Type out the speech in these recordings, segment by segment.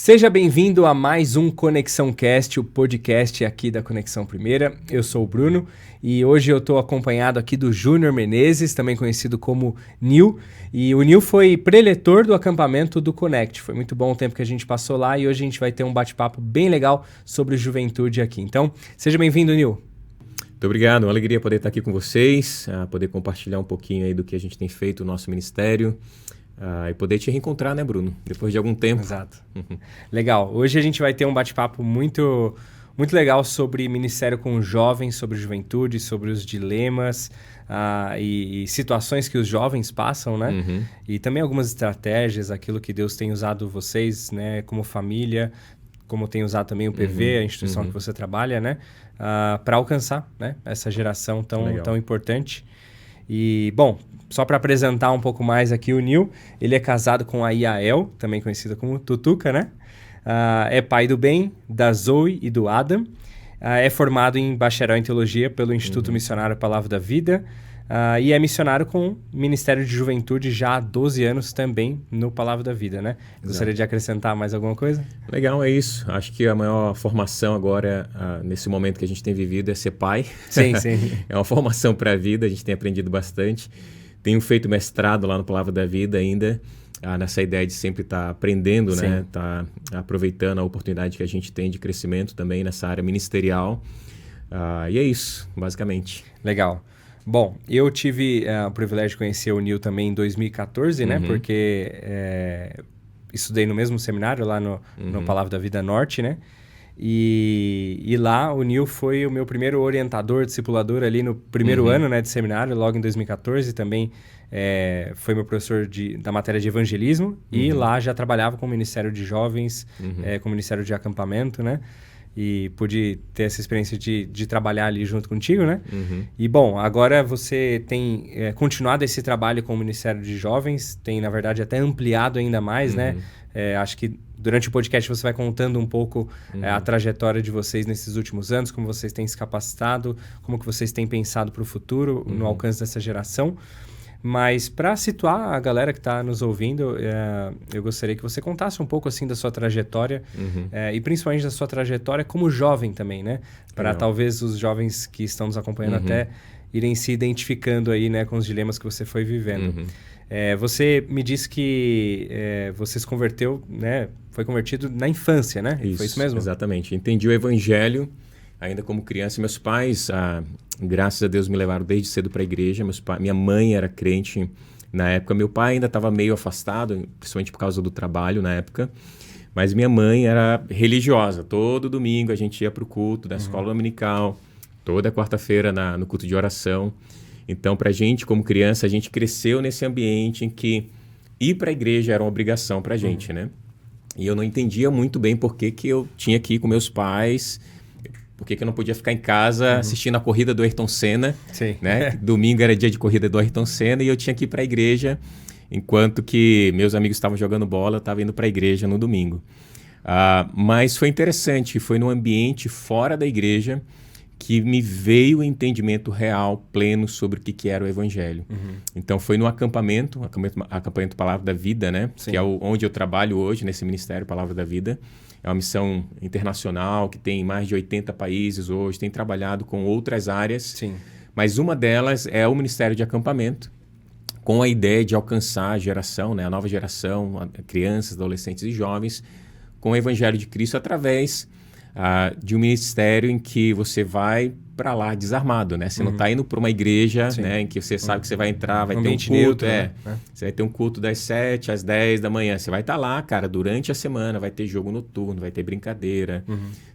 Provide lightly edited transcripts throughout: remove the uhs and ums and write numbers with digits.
Seja bem-vindo a mais um Conexão Cast, o podcast aqui da Conexão Primeira. Eu sou o Bruno e hoje eu estou acompanhado aqui do Júnior Menezes, também conhecido como Nil. E o Nil foi preletor do acampamento do Connect. Foi muito bom o tempo que a gente passou lá e hoje a gente vai ter um bate-papo bem legal sobre juventude aqui. Então, seja bem-vindo, Nil. Muito obrigado, uma alegria poder estar aqui com vocês, poder compartilhar um pouquinho aí do que a gente tem feito no nosso ministério. E poder te reencontrar, né, Bruno? Depois de algum tempo. Exato. Legal. Hoje a gente vai ter um bate-papo muito legal sobre ministério com jovens, sobre juventude, sobre os dilemas e situações que os jovens passam, né? Uhum. E também algumas estratégias, aquilo que Deus tem usado vocês, né, como família, como tem usado também o PV, a instituição que você trabalha, né? Para alcançar, né, essa geração tão importante. E, bom, só para apresentar um pouco mais aqui o Nil, ele é casado com a Yael, também conhecida como Tutuca, né? É pai do Ben, da Zoe e do Adam. É formado em bacharel em teologia pelo Instituto Missionário Palavra da Vida. E é missionário com Ministério de Juventude já há 12 anos também no Palavra da Vida, né? Exato. Gostaria de acrescentar mais alguma coisa? Legal, é isso. Acho que a maior formação agora, nesse momento que a gente tem vivido, é ser pai. Sim, sim. É uma formação para a vida, a gente tem aprendido bastante. Tenho feito mestrado lá no Palavra da Vida ainda, nessa ideia de sempre estar aprendendo, Sim. né? Tá aproveitando a oportunidade que a gente tem de crescimento também nessa área ministerial. E é isso, basicamente. Legal. Bom, eu tive o privilégio de conhecer o Nil também em 2014, né? Porque estudei no mesmo seminário lá no Palavra da Vida Norte, né? E lá o Nil foi o meu primeiro orientador, discipulador ali no primeiro ano, né, de seminário, logo em 2014. Também foi meu professor da matéria de evangelismo e lá já trabalhava com o Ministério de Jovens, com o Ministério de Acampamento, né? E pude ter essa experiência de trabalhar ali junto contigo, né? E, bom, agora você tem continuado esse trabalho com o Ministério de Jovens, tem, na verdade, até ampliado ainda mais, né? Acho que durante o podcast você vai contando um pouco a trajetória de vocês nesses últimos anos, como vocês têm se capacitado, como que vocês têm pensado para o futuro, no alcance dessa geração. Mas para situar a galera que está nos ouvindo, eu gostaria que você contasse um pouco assim da sua trajetória e principalmente da sua trajetória como jovem também, né? Para talvez os jovens que estão nos acompanhando até irem se identificando aí, né, com os dilemas que você foi vivendo. Você me disse que você se converteu, né? Foi convertido na infância, né? Isso, foi isso mesmo? Exatamente. Entendi o evangelho ainda como criança. Meus pais, graças a Deus, me levaram desde cedo para a igreja. Minha mãe era crente na época. Meu pai ainda estava meio afastado, principalmente por causa do trabalho na época. Mas minha mãe era religiosa. Todo domingo a gente ia para o culto da escola dominical, toda quarta-feira no culto de oração. Então, para a gente, como criança, a gente cresceu nesse ambiente em que ir para a igreja era uma obrigação para a gente, né? E eu não entendia muito bem por que eu tinha que ir com meus pais, por que eu não podia ficar em casa assistindo a corrida do Ayrton Senna, né? Domingo era dia de corrida do Ayrton Senna e eu tinha que ir para a igreja, enquanto que meus amigos estavam jogando bola, eu estava indo para a igreja no domingo. Mas foi interessante, foi num ambiente fora da igreja que me veio o entendimento real, pleno, sobre o que era o Evangelho. Então, foi no acampamento Palavra da Vida, né? Sim. Que é onde eu trabalho hoje, nesse Ministério Palavra da Vida. É uma missão internacional que tem mais de 80 países hoje, tem trabalhado com outras áreas. Sim. Mas uma delas é o Ministério de Acampamento, com a ideia de alcançar a geração, né? A nova geração, crianças, adolescentes e jovens, com o Evangelho de Cristo através de um ministério em que você vai para lá desarmado, né? Você não está indo para uma igreja, né, em que você sabe que você vai entrar, vai ter um culto, neutro, né? Você vai ter um culto das 7 às 10 da manhã. Você vai estar lá, cara, durante a semana, vai ter jogo noturno, vai ter brincadeira,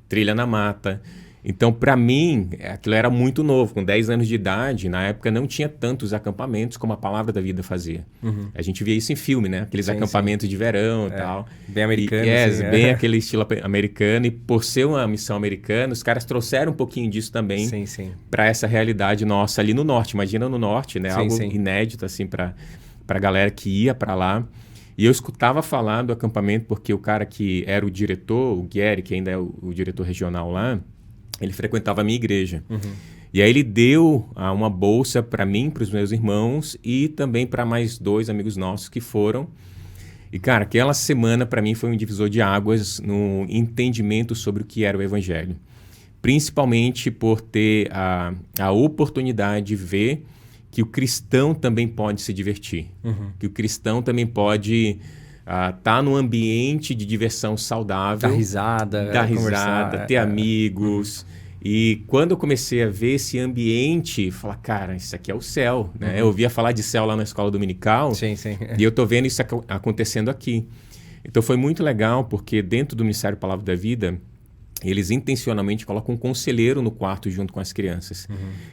trilha na mata. Então, para mim, aquilo era muito novo. Com 10 anos de idade, na época não tinha tantos acampamentos como a Palavra da Vida fazia. A gente via isso em filme, né? Aqueles acampamentos de verão e tal. Bem americano. Bem aquele estilo americano. E por ser uma missão americana, os caras trouxeram um pouquinho disso também para essa realidade nossa ali no norte. Imagina no norte, né? Algo inédito assim para a galera que ia para lá. E eu escutava falar do acampamento porque o cara que era o diretor, o Gary, que ainda é o diretor regional lá, ele frequentava a minha igreja. E aí ele deu uma bolsa para mim, para os meus irmãos e também para mais 2 amigos nossos que foram. E, cara, aquela semana para mim foi um divisor de águas no entendimento sobre o que era o Evangelho. Principalmente por ter a oportunidade de ver que o cristão também pode se divertir. Que o cristão também pode estar num ambiente de diversão saudável. Dar risada, ter amigos. E quando eu comecei a ver esse ambiente, falar, cara, isso aqui é o céu, né? Eu ouvia falar de céu lá na escola dominical. Sim, sim. E eu tô vendo isso acontecendo aqui. Então foi muito legal, porque dentro do Ministério Palavra da Vida, eles intencionalmente colocam um conselheiro no quarto junto com as crianças.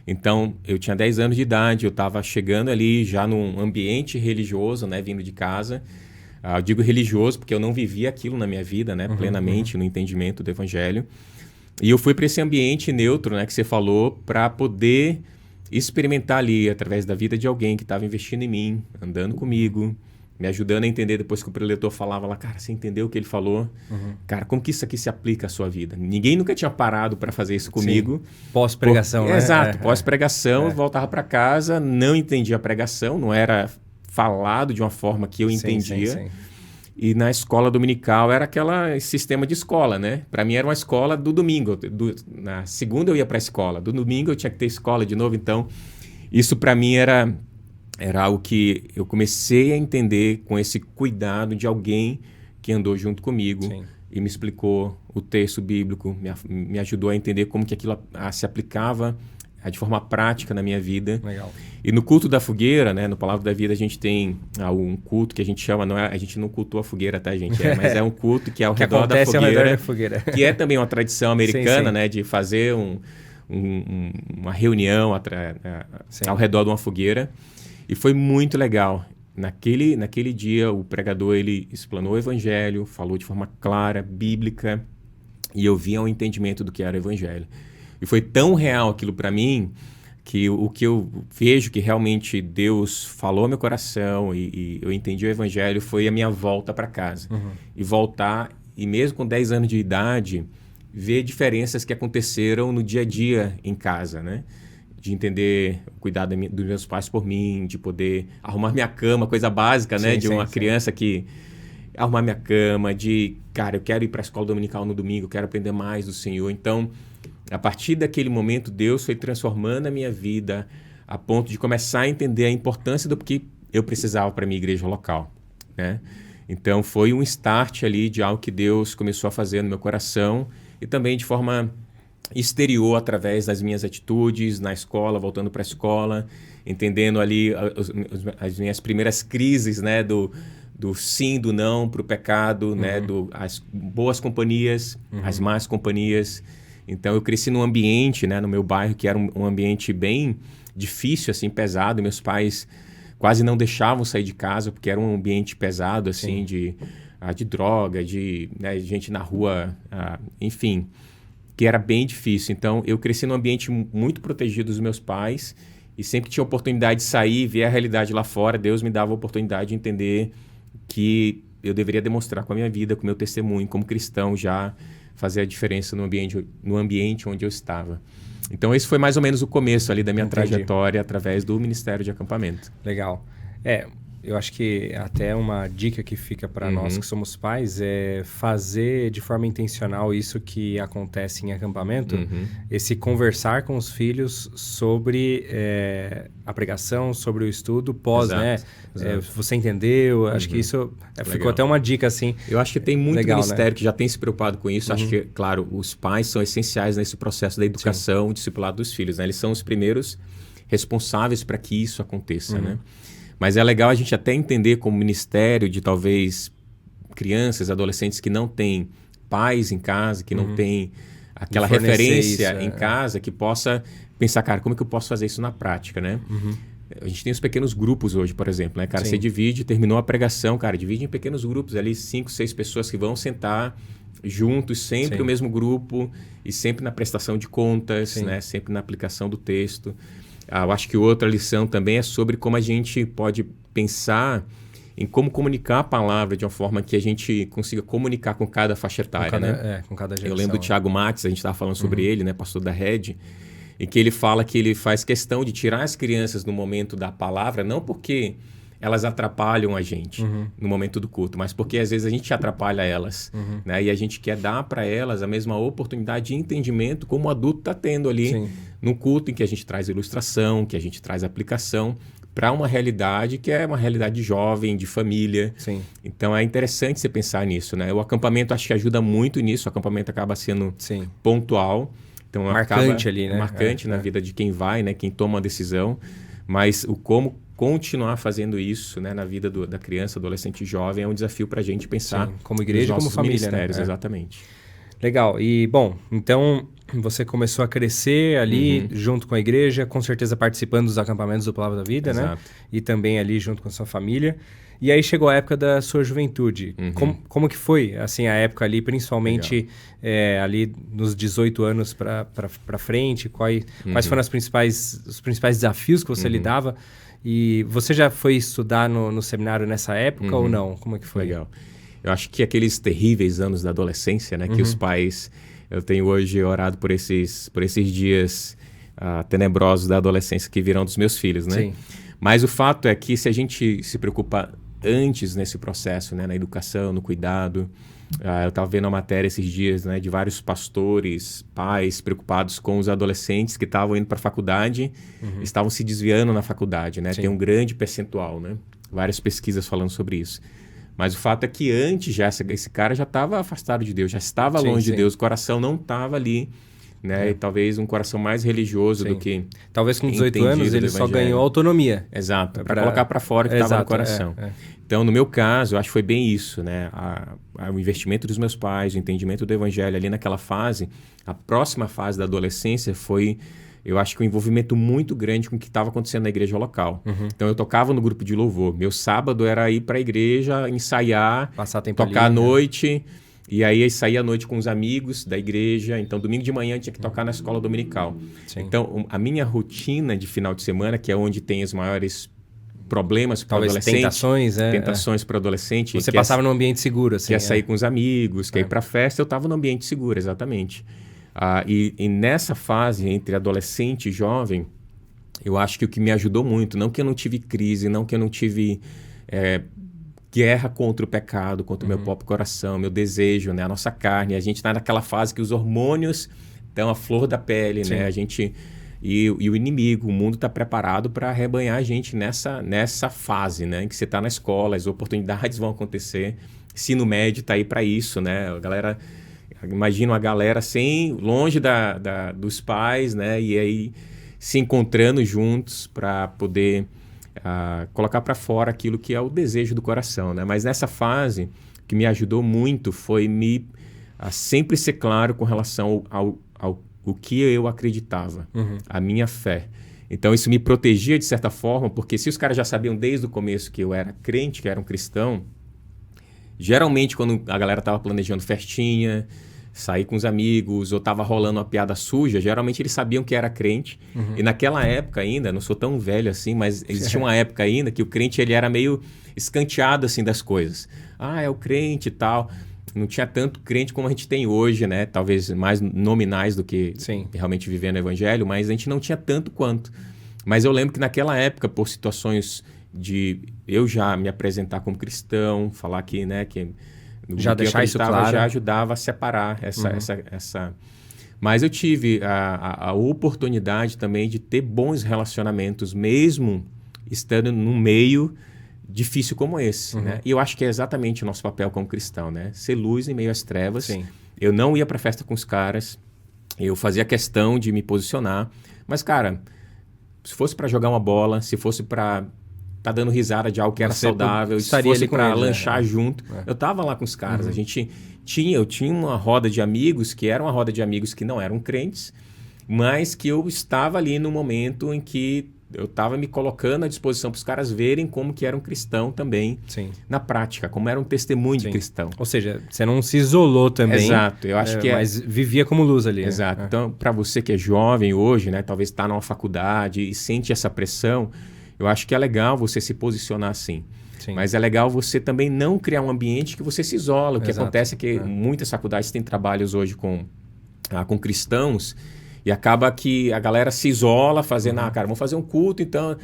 Então, eu tinha 10 anos de idade, eu estava chegando ali já num ambiente religioso, né, vindo de casa. Eu digo religioso porque eu não vivia aquilo na minha vida, né, plenamente no entendimento do Evangelho. E eu fui para esse ambiente neutro, né, que você falou, para poder experimentar ali, através da vida de alguém que estava investindo em mim, andando comigo, me ajudando a entender depois que o preletor falava lá, cara, você entendeu o que ele falou? Cara, como que isso aqui se aplica à sua vida? Ninguém nunca tinha parado para fazer isso comigo. Pós-pregação, né? Exato, pós-pregação, eu voltava para casa, não entendia a pregação, não era falado de uma forma que eu entendia. Sim. E na escola dominical era aquele sistema de escola, né? Para mim era uma escola do domingo. Na segunda eu ia para a escola, do domingo eu tinha que ter escola de novo. Então, isso para mim era algo que eu comecei a entender com esse cuidado de alguém que andou junto comigo. Sim. E me explicou o texto bíblico, me ajudou a entender como que aquilo se aplicava de forma prática na minha vida. Legal. E no culto da fogueira, né, no Palavra da Vida, a gente tem um culto que a gente chama, a gente não cultua a fogueira, tá, gente? Mas é um culto que é ao redor da fogueira, que é também uma tradição americana, sim. Né, de fazer uma reunião ao redor de uma fogueira. E foi muito legal. Naquele dia, o pregador ele explanou o Evangelho, falou de forma clara, bíblica, e eu vi ao entendimento do que era o Evangelho. E foi tão real aquilo para mim, que o que eu vejo que realmente Deus falou ao meu coração e eu entendi o Evangelho foi a minha volta para casa. E voltar, e mesmo com 10 anos de idade, ver diferenças que aconteceram no dia a dia em casa, né? De entender o cuidado dos meus pais por mim, de poder arrumar minha cama, coisa básica, né? De uma criança que arrumar minha cama, cara, eu quero ir para a escola dominical no domingo, eu quero aprender mais do Senhor. Então, a partir daquele momento, Deus foi transformando a minha vida a ponto de começar a entender a importância do que eu precisava para a minha igreja local, né? Então, foi um start ali de algo que Deus começou a fazer no meu coração e também de forma exterior, através das minhas atitudes na escola, voltando para a escola, entendendo ali as minhas primeiras crises, né, do sim, do não para o pecado, né, as boas companhias, as más companhias. Então, eu cresci num ambiente, né, no meu bairro, que era um ambiente bem difícil, assim, pesado. Meus pais quase não deixavam sair de casa, porque era um ambiente pesado, assim, de droga, né, gente na rua, enfim, que era bem difícil. Então, eu cresci num ambiente muito protegido dos meus pais e sempre tinha oportunidade de sair, ver a realidade lá fora. Deus me dava a oportunidade de entender que eu deveria demonstrar com a minha vida, com o meu testemunho, como cristão, já fazer a diferença no ambiente onde eu estava. Então, esse foi mais ou menos o começo ali da minha trajetória através do Ministério de Acampamento. Legal. Eu acho que até uma dica que fica para nós que somos pais é fazer de forma intencional isso que acontece em acampamento, esse conversar com os filhos sobre a pregação, sobre o estudo pós, exato, né? Exato. Você entendeu? Acho que isso ficou até uma dica assim. Eu acho que tem muito ministério, né, que já tem se preocupado com isso. Acho que, claro, os pais são essenciais nesse processo da educação, o discipulado dos filhos, né? Eles são os primeiros responsáveis para que isso aconteça, né? Mas é legal a gente até entender como ministério de talvez crianças, adolescentes que não têm pais em casa, que não têm aquela referência em casa, que possa pensar, cara, como é que eu posso fazer isso na prática, né? A gente tem os pequenos grupos hoje, por exemplo, né, cara? Sim. Você divide, terminou a pregação, cara, divide em pequenos grupos ali, 5, 6 pessoas que vão sentar juntos, sempre o mesmo grupo e sempre na prestação de contas, né? Sempre na aplicação do texto. Eu acho que outra lição também é sobre como a gente pode pensar em como comunicar a palavra de uma forma que a gente consiga comunicar com cada faixa etária, né? Com cada geração. Eu lembro do Thiago Matos, a gente estava falando sobre ele, né, pastor da Rede, em que ele fala que ele faz questão de tirar as crianças no momento da palavra, não porque elas atrapalham a gente no momento do culto, mas porque às vezes a gente atrapalha elas, né? E a gente quer dar para elas a mesma oportunidade de entendimento como o adulto está tendo ali no culto, em que a gente traz ilustração, que a gente traz aplicação para uma realidade que é uma realidade jovem, de família. Sim. Então é interessante você pensar nisso, né? O acampamento acho que ajuda muito nisso, o acampamento acaba sendo pontual. Então, marcante ali, né? Marcante na vida de quem vai, né? Quem toma a decisão. Mas o como continuar fazendo isso, né? Na vida da criança, adolescente e jovem é um desafio para a gente pensar. Sim, como igreja, como família, ministérios, né? Exatamente. Legal. E, bom, então você começou a crescer ali junto com a igreja, com certeza participando dos acampamentos do Palavra da Vida, né? E também ali junto com a sua família. E aí chegou a época da sua juventude. Como que foi, assim, a época ali, principalmente ali nos 18 anos para frente? Quais foram os principais desafios que você lidava? E você já foi estudar no seminário nessa época ou não? Como é que foi? Legal. Eu acho que aqueles terríveis anos da adolescência, né? Que os pais... Eu tenho hoje orado por esses dias tenebrosos da adolescência que virão dos meus filhos, né? Sim. Mas o fato é que se a gente se preocupa antes nesse processo, né? Na educação, no cuidado... eu estava vendo uma matéria esses dias, né? De vários pastores, pais preocupados com os adolescentes que estavam indo para a faculdade, estavam se desviando na faculdade, né? Sim. Tem um grande percentual, né? Várias pesquisas falando sobre isso. Mas o fato é que antes já esse cara já estava afastado de Deus, já estava longe de Deus, o coração não estava ali, né? E talvez um coração mais religioso do que talvez com 18 anos ele só ganhou autonomia. Exato, para colocar para fora o que estava no coração. Então, no meu caso, eu acho que foi bem isso, né? O investimento dos meus pais, o entendimento do evangelho ali naquela fase, a próxima fase da adolescência foi... Eu acho que um envolvimento muito grande com o que estava acontecendo na igreja local. Então, eu tocava no grupo de louvor. Meu sábado era ir para a igreja, ensaiar, passar tempo tocar ali, à noite. E aí, sair à noite com os amigos da igreja. Então, domingo de manhã, tinha que tocar na escola dominical. Sim. Então, a minha rotina de final de semana, que é onde tem os maiores problemas para o adolescente. Tentações para o adolescente. Você passava num ambiente seguro, assim. Quer sair com os amigos, quer ir para a festa. Eu estava num ambiente seguro, exatamente. E nessa fase, entre adolescente e jovem, eu acho que o que me ajudou muito, não que eu não tive crise, não que eu não tive guerra contra o pecado, contra o meu próprio coração, meu desejo, né? A nossa carne. A gente está naquela fase que os hormônios estão à flor da pele, né? A gente... E o inimigo, o mundo está preparado para arrebanhar a gente nessa fase, né? Em que você está na escola, as oportunidades vão acontecer. Ensino médio está aí para isso, né? A galera... Imagina uma galera longe dos pais, né? E aí se encontrando juntos para poder colocar para fora aquilo que é o desejo do coração, né? Mas nessa fase, o que me ajudou muito foi a sempre ser claro com relação ao que eu acreditava, a minha fé. Então isso me protegia de certa forma, porque se os caras já sabiam desde o começo que eu era crente, que era um cristão, geralmente quando a galera estava planejando festinha, sair com os amigos, ou estava rolando uma piada suja, geralmente eles sabiam que era crente. E naquela época ainda, não sou tão velho assim, mas existia uma época ainda que o crente ele era meio escanteado assim das coisas. É o crente e tal. Não tinha tanto crente como a gente tem hoje, né? Talvez mais nominais do que realmente vivendo o evangelho, mas a gente não tinha tanto quanto. Mas eu lembro que naquela época, por situações de eu já me apresentar como cristão, falar que, né, que já deixar isso claro, já ajudava a separar essa... Mas eu tive a oportunidade também de ter bons relacionamentos, mesmo estando num meio difícil como esse, né? E eu acho que é exatamente o nosso papel como cristão, né? Ser luz em meio às trevas. Sim. Eu não ia pra festa com os caras, eu fazia questão de me posicionar, mas, cara, se fosse para jogar uma bola, se fosse para tá dando risada de algo que era saudável, se fosse para lanchar junto, eu tava lá com os caras. Eu tinha uma roda de amigos que era uma roda de amigos que não eram crentes, mas que eu estava ali no momento em que eu estava me colocando à disposição para os caras verem como que era um cristão também na prática, como era um testemunho de cristão. Ou seja, você não se isolou também. Exato, eu acho que mas vivia como luz ali. Exato. Então, para você que é jovem hoje, né, talvez está numa faculdade e sente essa pressão, eu acho que é legal você se posicionar assim. Mas é legal você também não criar um ambiente que você se isola. O que acontece é que muitas faculdades têm trabalhos hoje com cristãos. E acaba que a galera se isola fazendo, cara, vamos fazer um culto, então...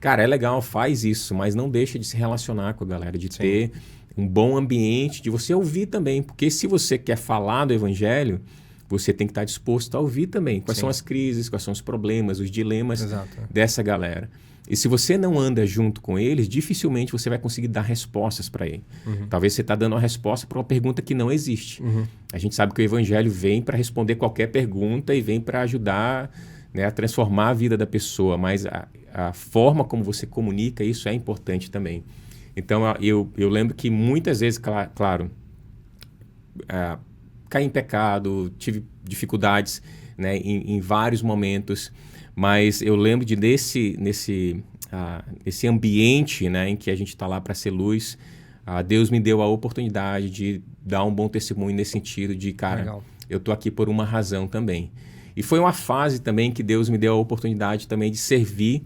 Cara, é legal, faz isso, mas não deixa de se relacionar com a galera, de ter um bom ambiente, de você ouvir também. Porque se você quer falar do evangelho, você tem que estar disposto a ouvir também. Quais são as crises, quais são os problemas, os dilemas dessa galera. E se você não anda junto com eles, dificilmente você vai conseguir dar respostas para ele. Talvez você está dando uma resposta para uma pergunta que não existe. A gente sabe que o evangelho vem para responder qualquer pergunta e vem para ajudar, né, a transformar a vida da pessoa, mas a forma como você comunica, isso é importante também. Então, eu lembro que muitas vezes, claro, caí em pecado, tive dificuldades, né, em vários momentos, mas eu lembro nesse ambiente, né, em que a gente está lá para ser luz, Deus me deu a oportunidade de dar um bom testemunho nesse sentido de, cara, legal, eu estou aqui por uma razão também. E foi uma fase também que Deus me deu a oportunidade também de servir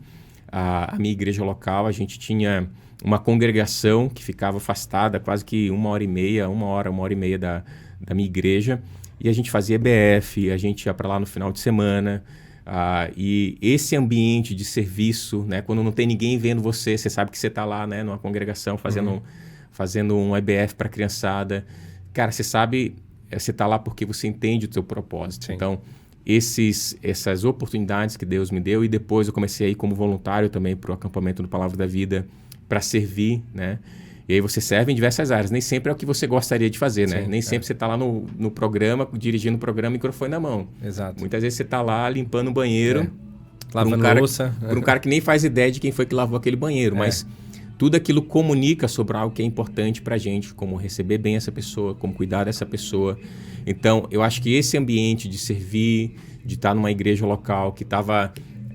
a minha igreja local. A gente tinha uma congregação que ficava afastada quase que uma hora e meia da minha igreja. E a gente fazia EBF, a gente ia para lá no final de semana. E esse ambiente de serviço, né, quando não tem ninguém vendo você, você sabe que você está lá, né, numa congregação fazendo um EBF para a criançada. Cara, você sabe, você está lá porque você entende o seu propósito. Sim. Então, essas oportunidades que Deus me deu, e depois eu comecei a ir como voluntário também para o acampamento do Palavra da Vida para servir, né? E aí você serve em diversas áreas. Nem sempre é o que você gostaria de fazer, né? Sim, nem sempre você está lá no programa, dirigindo o programa, microfone na mão. Exato. Muitas vezes você está lá limpando o banheiro. Lavando louça. Por um cara que nem faz ideia de quem foi que lavou aquele banheiro. Mas tudo aquilo comunica sobre algo que é importante para a gente, como receber bem essa pessoa, como cuidar dessa pessoa. Então, eu acho que esse ambiente de servir, de estar numa igreja local que estava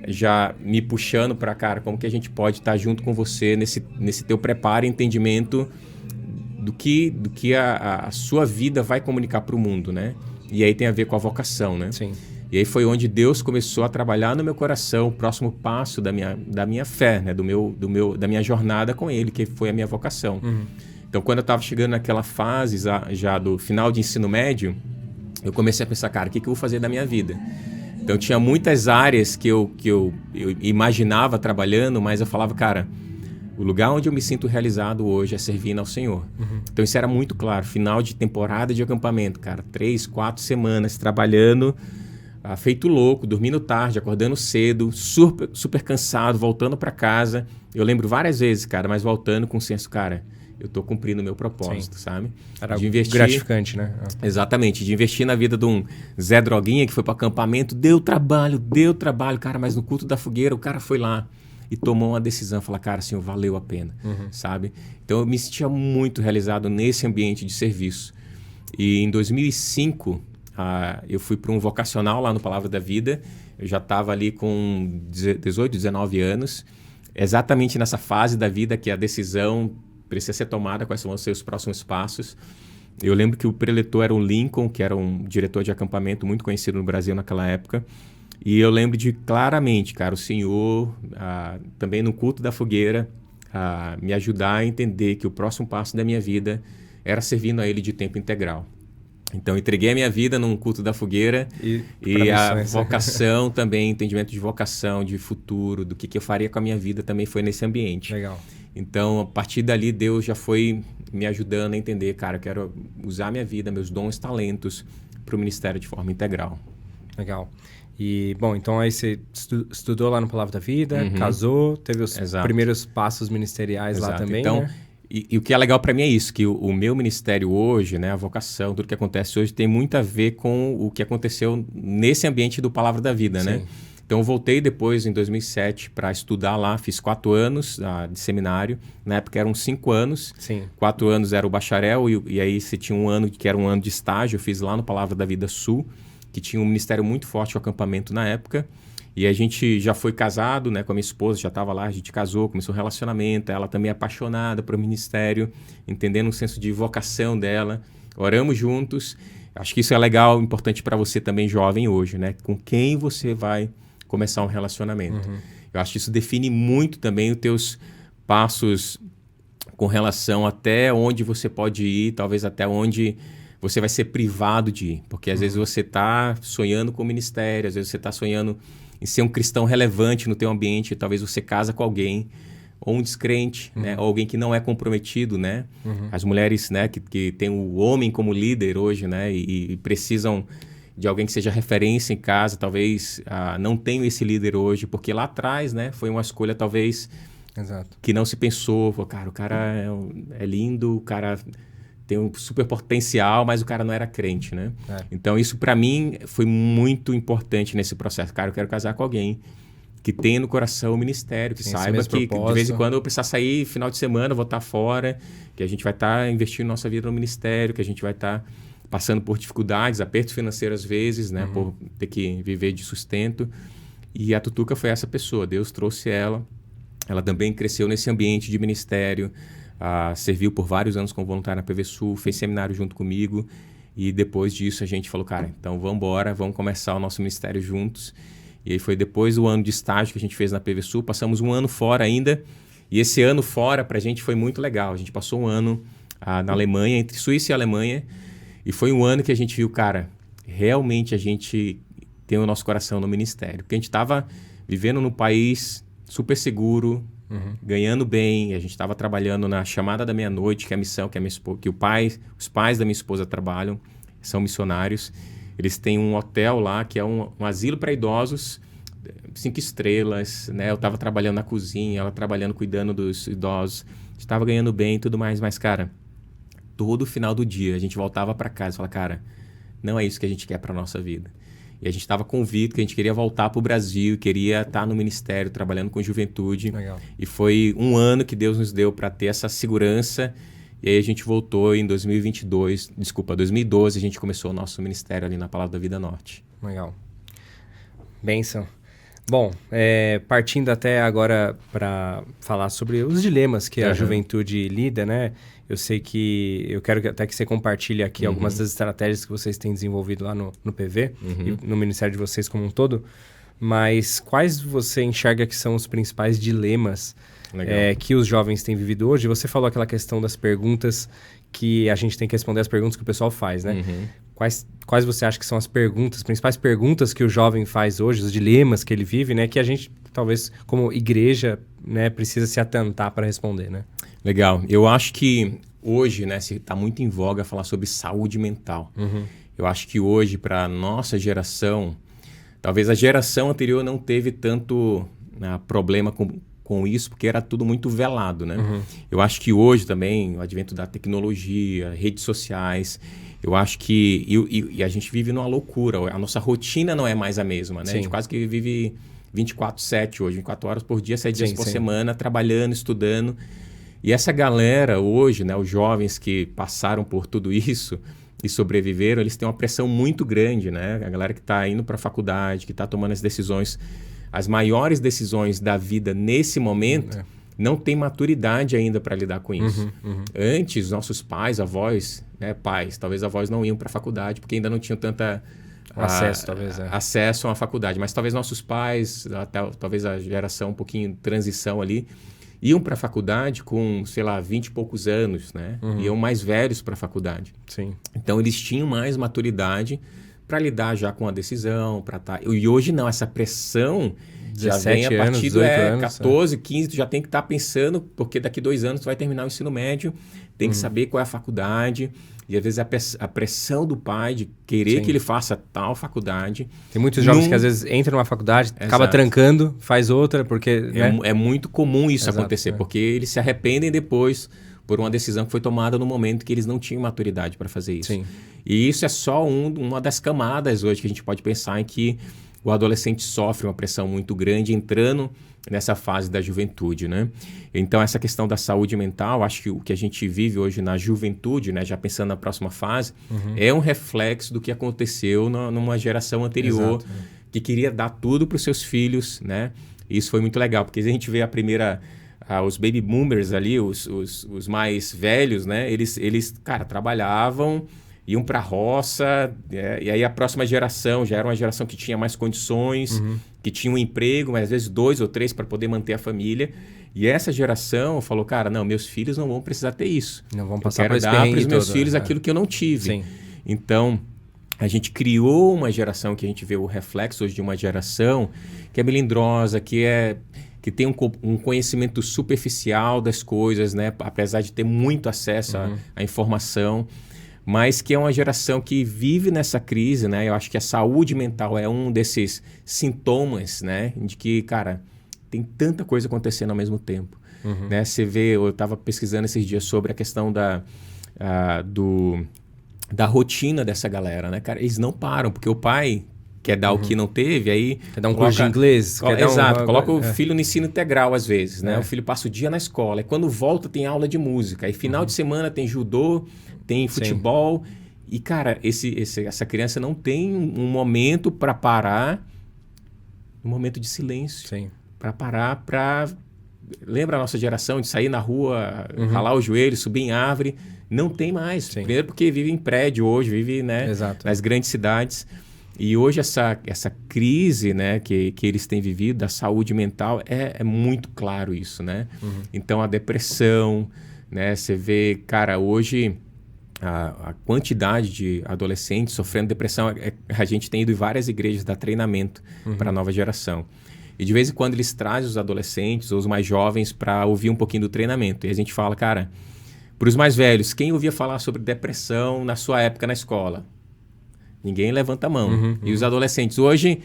já me puxando para, cara, como que a gente pode estar junto com você nesse teu preparo e entendimento do que a sua vida vai comunicar para o mundo, né? E aí tem a ver com a vocação, né? Sim. E aí foi onde Deus começou a trabalhar no meu coração o próximo passo da minha fé, né? Da minha jornada com Ele, que foi a minha vocação. Então, quando eu estava chegando naquela fase já do final de ensino médio, eu comecei a pensar, cara, o que eu vou fazer da minha vida? Então, tinha muitas áreas que eu imaginava trabalhando, mas eu falava, cara, o lugar onde eu me sinto realizado hoje é servindo ao Senhor. Então, isso era muito claro. Final de temporada de acampamento, cara, 3, 4 semanas trabalhando, feito louco, dormindo tarde, acordando cedo, super cansado, voltando para casa. Eu lembro várias vezes, cara, mas voltando com o senso, cara, eu tô cumprindo o meu propósito, sabe? Era de investir, gratificante, né? Exatamente, de investir na vida de um Zé Droguinha que foi para acampamento, deu trabalho, cara, mas no culto da fogueira o cara foi lá e tomou uma decisão, falar, cara, Senhor, valeu a pena, sabe? Então eu me sentia muito realizado nesse ambiente de serviço. E em 2005, eu fui para um vocacional lá no Palavra da Vida, eu já estava ali com 18, 19 anos, exatamente nessa fase da vida que a decisão precisa ser tomada, quais vão ser os próximos passos. Eu lembro que o preletor era o Lincoln, que era um diretor de acampamento muito conhecido no Brasil naquela época. E eu lembro de claramente, cara, o Senhor, também no culto da fogueira, me ajudar a entender que o próximo passo da minha vida era servindo a Ele de tempo integral. Então, entreguei a minha vida num culto da fogueira e a vocação também, entendimento de vocação, de futuro, do que eu faria com a minha vida também foi nesse ambiente. Legal. Então, a partir dali, Deus já foi me ajudando a entender, cara, eu quero usar minha vida, meus dons, talentos para o ministério de forma integral. Legal. E, bom, então aí você estudou lá no Palavra da Vida, casou, teve os primeiros passos ministeriais lá também, então, né? E o que é legal para mim é isso, que o meu ministério hoje, né, a vocação, tudo que acontece hoje tem muito a ver com o que aconteceu nesse ambiente do Palavra da Vida, né? Então, eu voltei depois, em 2007, para estudar lá. Fiz 4 anos de seminário. Na época, eram 5 anos. Sim. 4 anos era o bacharel. E aí, você tinha um ano que era um ano de estágio. Eu fiz lá no Palavra da Vida Sul, que tinha um ministério muito forte, o acampamento na época. E a gente já foi casado, né, com a minha esposa, já estava lá. A gente casou, começou um relacionamento. Ela também é apaixonada pelo ministério, entendendo o senso de vocação dela. Oramos juntos. Acho que isso é legal, importante para você também, jovem, hoje, né? Com quem você vai começar um relacionamento. Eu acho que isso define muito também os teus passos com relação até onde você pode ir, talvez até onde você vai ser privado de ir. Porque às vezes você está sonhando com o ministério, às vezes você está sonhando em ser um cristão relevante no teu ambiente. Talvez você casa com alguém, ou um descrente, né? Ou alguém que não é comprometido, né? As mulheres, né, que tem o homem como líder hoje, né? E precisam de alguém que seja referência em casa. Talvez não tenham esse líder hoje, porque lá atrás, né, foi uma escolha talvez que não se pensou. Cara, o cara é lindo, o cara tem um super potencial, mas o cara não era crente, né? Então isso para mim foi muito importante nesse processo. Cara, eu quero casar com alguém que tenha no coração o ministério, que saiba que de vez em quando eu precisar sair final de semana, eu vou estar fora, que a gente vai estar investindo nossa vida no ministério, que a gente vai estar passando por dificuldades, apertos financeiros às vezes, né? Por ter que viver de sustento. E a Tutuca foi essa pessoa. Deus trouxe ela. Ela também cresceu nesse ambiente de ministério, serviu por vários anos como voluntária na PVSul, fez seminário junto comigo. E depois disso a gente falou, cara, então vamos embora, vamos começar o nosso ministério juntos. E aí foi depois do ano de estágio que a gente fez na PVSul, passamos um ano fora ainda. E esse ano fora pra gente foi muito legal. A gente passou um ano na Alemanha, entre Suíça e Alemanha. E foi um ano que a gente viu, cara, realmente a gente tem o nosso coração no ministério. Porque a gente estava vivendo num país super seguro, ganhando bem. A gente estava trabalhando na Chamada da Meia-Noite, que é a missão que os pais da minha esposa trabalham, são missionários. Eles têm um hotel lá, que é um asilo para idosos, 5 estrelas, né? Eu estava trabalhando na cozinha, ela trabalhando, cuidando dos idosos. Estava ganhando bem e tudo mais, mas, cara, todo final do dia a gente voltava para casa e falava, cara, não é isso que a gente quer para nossa vida. E a gente estava convicto que a gente queria voltar para o Brasil, queria estar no ministério, trabalhando com juventude. Legal. E foi um ano que Deus nos deu para ter essa segurança. E aí a gente voltou em 2012, a gente começou o nosso ministério ali na Palavra da Vida Norte. Legal. Bênção. Bom, partindo até agora para falar sobre os dilemas que a juventude lida, né? Eu sei que eu quero até que você compartilhe aqui algumas das estratégias que vocês têm desenvolvido lá no PV e no ministério de vocês como um todo. Mas quais você enxerga que são os principais dilemas que os jovens têm vivido hoje? Você falou aquela questão das perguntas que a gente tem que responder as perguntas que o pessoal faz, né? Quais você acha que são as principais perguntas que o jovem faz hoje, os dilemas que ele vive, né? Que a gente, talvez, como igreja, né, precisa se atentar para responder, né? Legal. Eu acho que hoje, né, está muito em voga falar sobre saúde mental. Eu acho que hoje, para a nossa geração, talvez a geração anterior não teve tanto problema com isso, porque era tudo muito velado, né? Eu acho que hoje também, o advento da tecnologia, redes sociais, eu acho que... E a gente vive numa loucura. A nossa rotina não é mais a mesma, né? Sim. A gente quase que vive 24/7 hoje, 24 horas por dia, 7 dias por semana, trabalhando, estudando. E essa galera hoje, né, os jovens que passaram por tudo isso e sobreviveram, eles têm uma pressão muito grande, né? A galera que está indo para a faculdade, que está tomando as decisões, as maiores decisões da vida nesse momento, não tem maturidade ainda para lidar com isso. Antes, nossos pais, avós, né, talvez avós não iam para a faculdade porque ainda não tinham tanta... acesso a uma faculdade. Mas talvez nossos pais, talvez a geração um pouquinho de transição ali, iam para a faculdade com, sei lá, 20 e poucos anos, né? Iam mais velhos para a faculdade. Sim. Então, eles tinham mais maturidade para lidar já com a decisão. E hoje não, essa pressão já vem a partir de 14, 15, tu já tem que estar pensando, porque daqui 2 anos tu vai terminar o ensino médio, tem que saber qual é a faculdade. E às vezes a pressão do pai de querer que ele faça tal faculdade. Tem muitos jovens que às vezes entram numa faculdade, acaba trancando, faz outra, porque... É muito comum isso acontecer, porque eles se arrependem depois por uma decisão que foi tomada no momento que eles não tinham maturidade para fazer isso. Sim. E isso é só uma das camadas hoje que a gente pode pensar em que o adolescente sofre uma pressão muito grande entrando nessa fase da juventude, né? Então, essa questão da saúde mental, acho que o que a gente vive hoje na juventude, né, já pensando na próxima fase, é um reflexo do que aconteceu numa geração anterior, que queria dar tudo para os seus filhos, né? E isso foi muito legal, porque a gente vê os baby boomers ali, os mais velhos, né? Eles, cara, trabalhavam, iam para a roça, e aí a próxima geração já era uma geração que tinha mais condições, que tinha um emprego, mas às vezes 2 ou 3 para poder manter a família. E essa geração falou, cara, não, meus filhos não vão precisar ter isso. Não vão passar por esse perrengue. Eu quero dar para os meus todo, filhos aquilo que eu não tive. Sim. Então, a gente criou uma geração que a gente vê o reflexo hoje de uma geração que é melindrosa, que tem um conhecimento superficial das coisas, né? Apesar de ter muito acesso à informação, mas que é uma geração que vive nessa crise, né? Eu acho que a saúde mental é um desses sintomas, né? De que, cara, tem tanta coisa acontecendo ao mesmo tempo. Né? Você vê, eu estava pesquisando esses dias sobre a questão da rotina dessa galera, né, cara? Eles não param, porque o pai quer dar o que não teve, aí... Quer dar um curso de inglês. Exato, coloca o filho no ensino integral às vezes, né? O filho passa o dia na escola, e quando volta tem aula de música, aí final de semana tem judô, tem futebol, e cara, essa criança não tem um momento para parar, um momento de silêncio, para parar, para... Lembra a nossa geração de sair na rua, ralar o joelho, subir em árvore? Não tem mais. Primeiro porque vive em prédio hoje, vive, né, nas grandes cidades. E hoje essa crise, né, que eles têm vivido, da saúde mental, é muito claro isso, né? Então a depressão, né, você vê, cara, hoje a quantidade de adolescentes sofrendo depressão, a gente tem ido em várias igrejas dar treinamento para a nova geração. E de vez em quando eles trazem os adolescentes ou os mais jovens para ouvir um pouquinho do treinamento. E a gente fala, cara, para os mais velhos, quem ouvia falar sobre depressão na sua época na escola? Ninguém levanta a mão. E os adolescentes, hoje,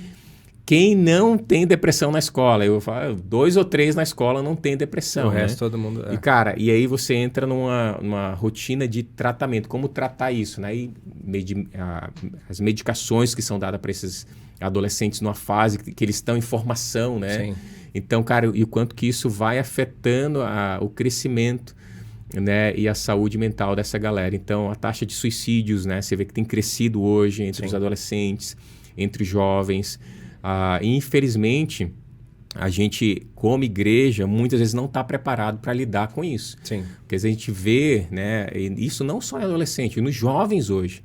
quem não tem depressão na escola? Eu falo, 2 ou 3 na escola não tem depressão. O resto todo mundo... E, cara, e aí você entra numa rotina de tratamento. Como tratar isso, né? E as medicações que são dadas para esses adolescentes numa fase que eles estão em formação, né? Então, cara, e o quanto que isso vai afetando o crescimento, né, e a saúde mental dessa galera. Então, a taxa de suicídios, né, você vê que tem crescido hoje entre os adolescentes, entre os jovens. E, infelizmente, a gente, como igreja, muitas vezes não está preparado para lidar com isso. Porque a gente vê, né, isso não só em adolescente, nos jovens hoje.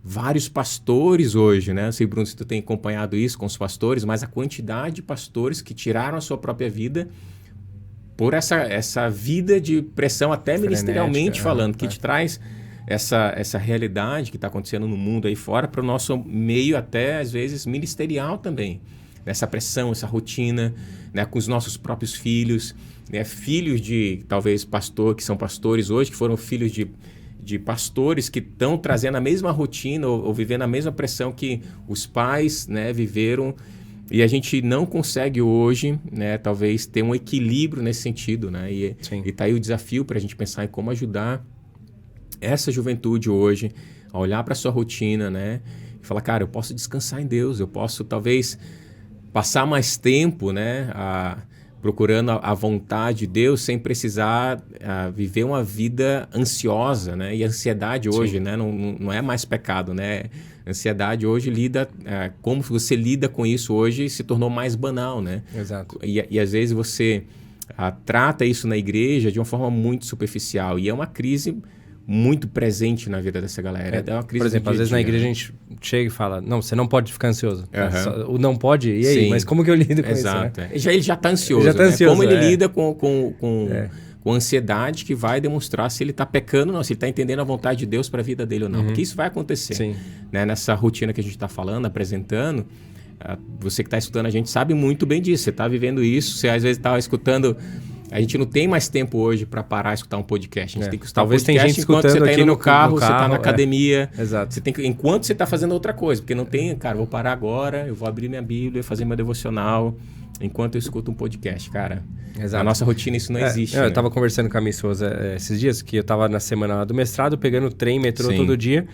Vários pastores hoje, né? Não sei, Bruno, se tu tem acompanhado isso com os pastores, mas a quantidade de pastores que tiraram a sua própria vida por essa vida de pressão, até ministerialmente falando, que te traz essa realidade que está acontecendo no mundo aí fora para o nosso meio até, às vezes, ministerial também. Essa pressão, essa rotina, né, com os nossos próprios filhos, né, filhos de, talvez, que são pastores hoje, que foram filhos de pastores que estão trazendo a mesma rotina ou vivendo a mesma pressão que os pais, né, viveram. E a gente não consegue hoje, né, talvez, ter um equilíbrio nesse sentido, né? E tá aí o desafio para a gente pensar em como ajudar essa juventude hoje a olhar para a sua rotina, né? E falar, cara, eu posso descansar em Deus, eu posso, talvez, passar mais tempo, né, procurando a vontade de Deus sem precisar viver uma vida ansiosa, né? E a ansiedade hoje, né, não é mais pecado, né? Ansiedade hoje como você lida com isso hoje se tornou mais banal, né? Exato. E às vezes você trata isso na igreja de uma forma muito superficial. E é uma crise muito presente na vida dessa galera. É uma crise, por exemplo, às vezes na igreja a gente chega e fala, não, você não pode ficar ansioso. O não pode? E aí? Mas como que eu lido com isso? Né? Ele já está ansioso. Como ele lida com ansiedade que vai demonstrar se ele está pecando ou não, se ele está entendendo a vontade de Deus para a vida dele ou não. Porque isso vai acontecer. Né? Nessa rotina que a gente está falando, apresentando, você que está escutando a gente sabe muito bem disso. Você está vivendo isso, você às vezes está escutando... A gente não tem mais tempo hoje para parar e escutar um podcast. A gente tem que escutar Talvez um podcast tem gente enquanto você está indo no carro, você está na é. academia. Exato. Enquanto você está fazendo outra coisa. Porque não tem, cara, vou parar agora, eu vou abrir minha Bíblia, fazer meu devocional, enquanto eu escuto um podcast, cara. Exato. Na nossa rotina isso não existe. Eu estava conversando com a minha esposa esses dias, que eu estava na semana do mestrado, pegando trem, metrô todo dia.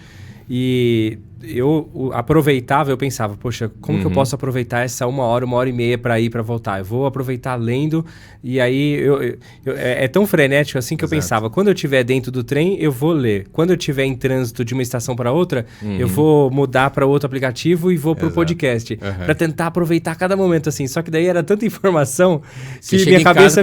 E eu aproveitava, eu pensava, poxa, como que eu posso aproveitar essa 1 hora e meia para ir, para voltar? Eu vou aproveitar lendo, e aí é tão frenético assim que eu pensava, quando eu estiver dentro do trem, eu vou ler. Quando eu estiver em trânsito de uma estação para outra, eu vou mudar para outro aplicativo e vou para o podcast, para tentar aproveitar cada momento assim. Só que daí era tanta informação que minha cabeça...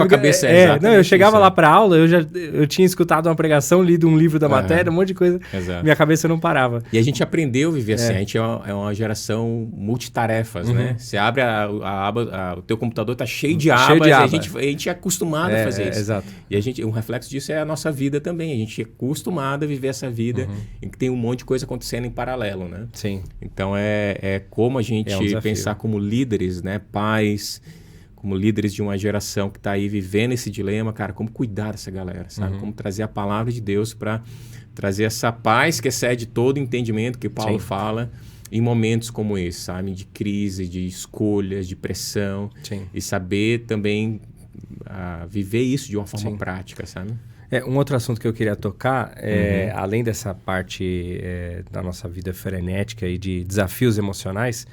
eu chegava lá para aula, eu tinha escutado uma pregação, lido um livro da matéria, um monte de coisa, minha cabeça não parava. E a gente aprendeu nasceu viver assim. A gente é uma geração multitarefas, né? Você abre a aba, o teu computador tá cheio de abas, e a gente é acostumado a fazer isso. Exato. E um reflexo disso é a nossa vida também. A gente é acostumado a viver essa vida em que tem um monte de coisa acontecendo em paralelo, né? Sim. Então, é como a gente pensar como líderes, né? Pais, como líderes de uma geração que está aí vivendo esse dilema, cara, como cuidar dessa galera, sabe? Como trazer a palavra de Deus para trazer essa paz que excede todo entendimento que Paulo fala em momentos como esse, sabe? De crise, de escolhas, de pressão. Sim. E saber também viver isso de uma forma prática, sabe? Um outro assunto que eu queria tocar, além dessa parte da nossa vida frenética e de desafios emocionais,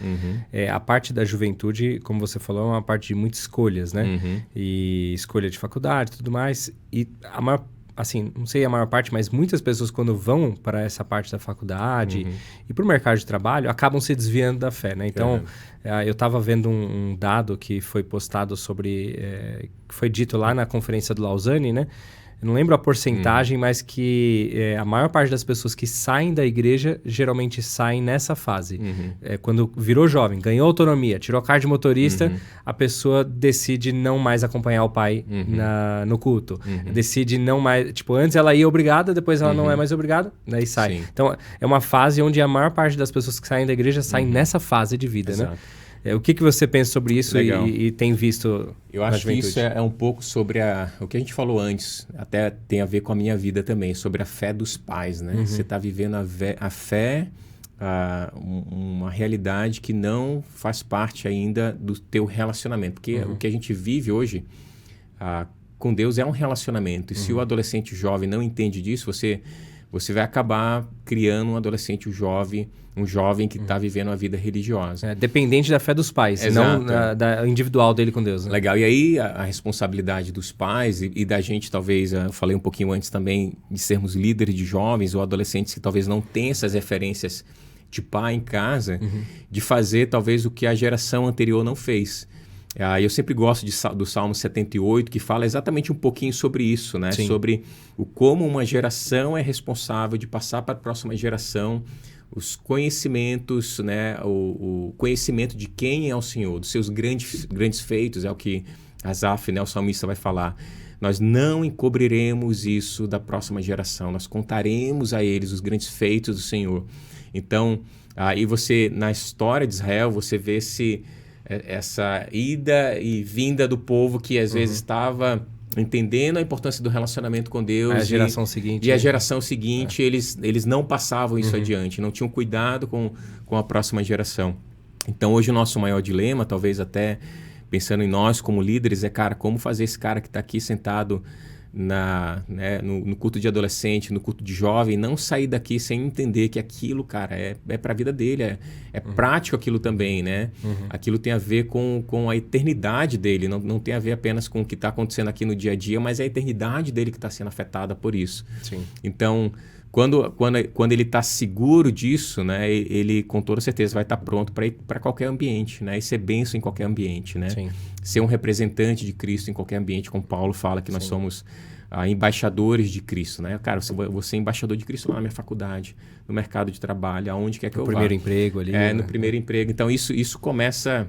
a parte da juventude, como você falou, é uma parte de muitas escolhas, né? E escolha de faculdade e tudo mais. E a maior, assim, não sei a maior parte, mas muitas pessoas quando vão para essa parte da faculdade e para o mercado de trabalho, acabam se desviando da fé, né? Então, eu estava vendo um dado que foi postado sobre... que foi dito lá na conferência do Lausanne, né? Eu não lembro a porcentagem, mas que a maior parte das pessoas que saem da igreja geralmente saem nessa fase. Quando virou jovem, ganhou autonomia, tirou a carta de motorista, a pessoa decide não mais acompanhar o pai no culto. Decide não mais... Tipo, antes ela ia obrigada, depois ela não é mais obrigada, daí sai. Sim. Então, é uma fase onde a maior parte das pessoas que saem da igreja saem nessa fase de vida, né? O que você pensa sobre isso e tem visto? Eu acho que isso é um pouco sobre o que a gente falou antes, até tem a ver com a minha vida também, sobre a fé dos pais, né? Você está vivendo a fé, uma realidade que não faz parte ainda do teu relacionamento, porque o que a gente vive hoje com Deus é um relacionamento, e se o adolescente jovem não entende disso, você vai acabar criando um adolescente, um jovem que está vivendo uma vida religiosa. Dependente da fé dos pais, não da individual dele com Deus. Né? Legal. E aí a responsabilidade dos pais e da gente, talvez, eu falei um pouquinho antes também, de sermos líderes de jovens ou adolescentes que talvez não tenham essas referências de pai em casa, de fazer talvez o que a geração anterior não fez. Eu sempre gosto do Salmo 78, que fala exatamente um pouquinho sobre isso, né? Sobre como uma geração é responsável de passar para a próxima geração os conhecimentos, né? O conhecimento de quem é o Senhor, dos seus grandes feitos, é o que Asaf, né, o salmista, vai falar. Nós não encobriremos isso da próxima geração, nós contaremos a eles os grandes feitos do Senhor. Então, aí você, na história de Israel, você vê essa ida e vinda do povo que às vezes estava entendendo a importância do relacionamento com Deus. A geração seguinte. E a geração seguinte, eles não passavam isso adiante, não tinham cuidado com a próxima geração. Então, hoje o nosso maior dilema, talvez até pensando em nós como líderes, cara, como fazer esse cara que está aqui sentado no culto de adolescente, no culto de jovem, não sair daqui sem entender que aquilo, cara, é para a vida dele, é prático aquilo também, né? Aquilo tem a ver com a eternidade dele, não tem a ver apenas com o que está acontecendo aqui no dia a dia, mas é a eternidade dele que está sendo afetada por isso. Sim. Então, quando ele está seguro disso, né, ele com toda certeza vai estar pronto para ir para qualquer ambiente, né, e ser bênção em qualquer ambiente, né? Sim. Ser um representante de Cristo em qualquer ambiente, como Paulo fala que nós somos embaixadores de Cristo, né? Cara, eu vou ser embaixador de Cristo lá na minha faculdade, no mercado de trabalho, aonde quer que eu vá. No primeiro emprego ali. No primeiro emprego. Então, isso começa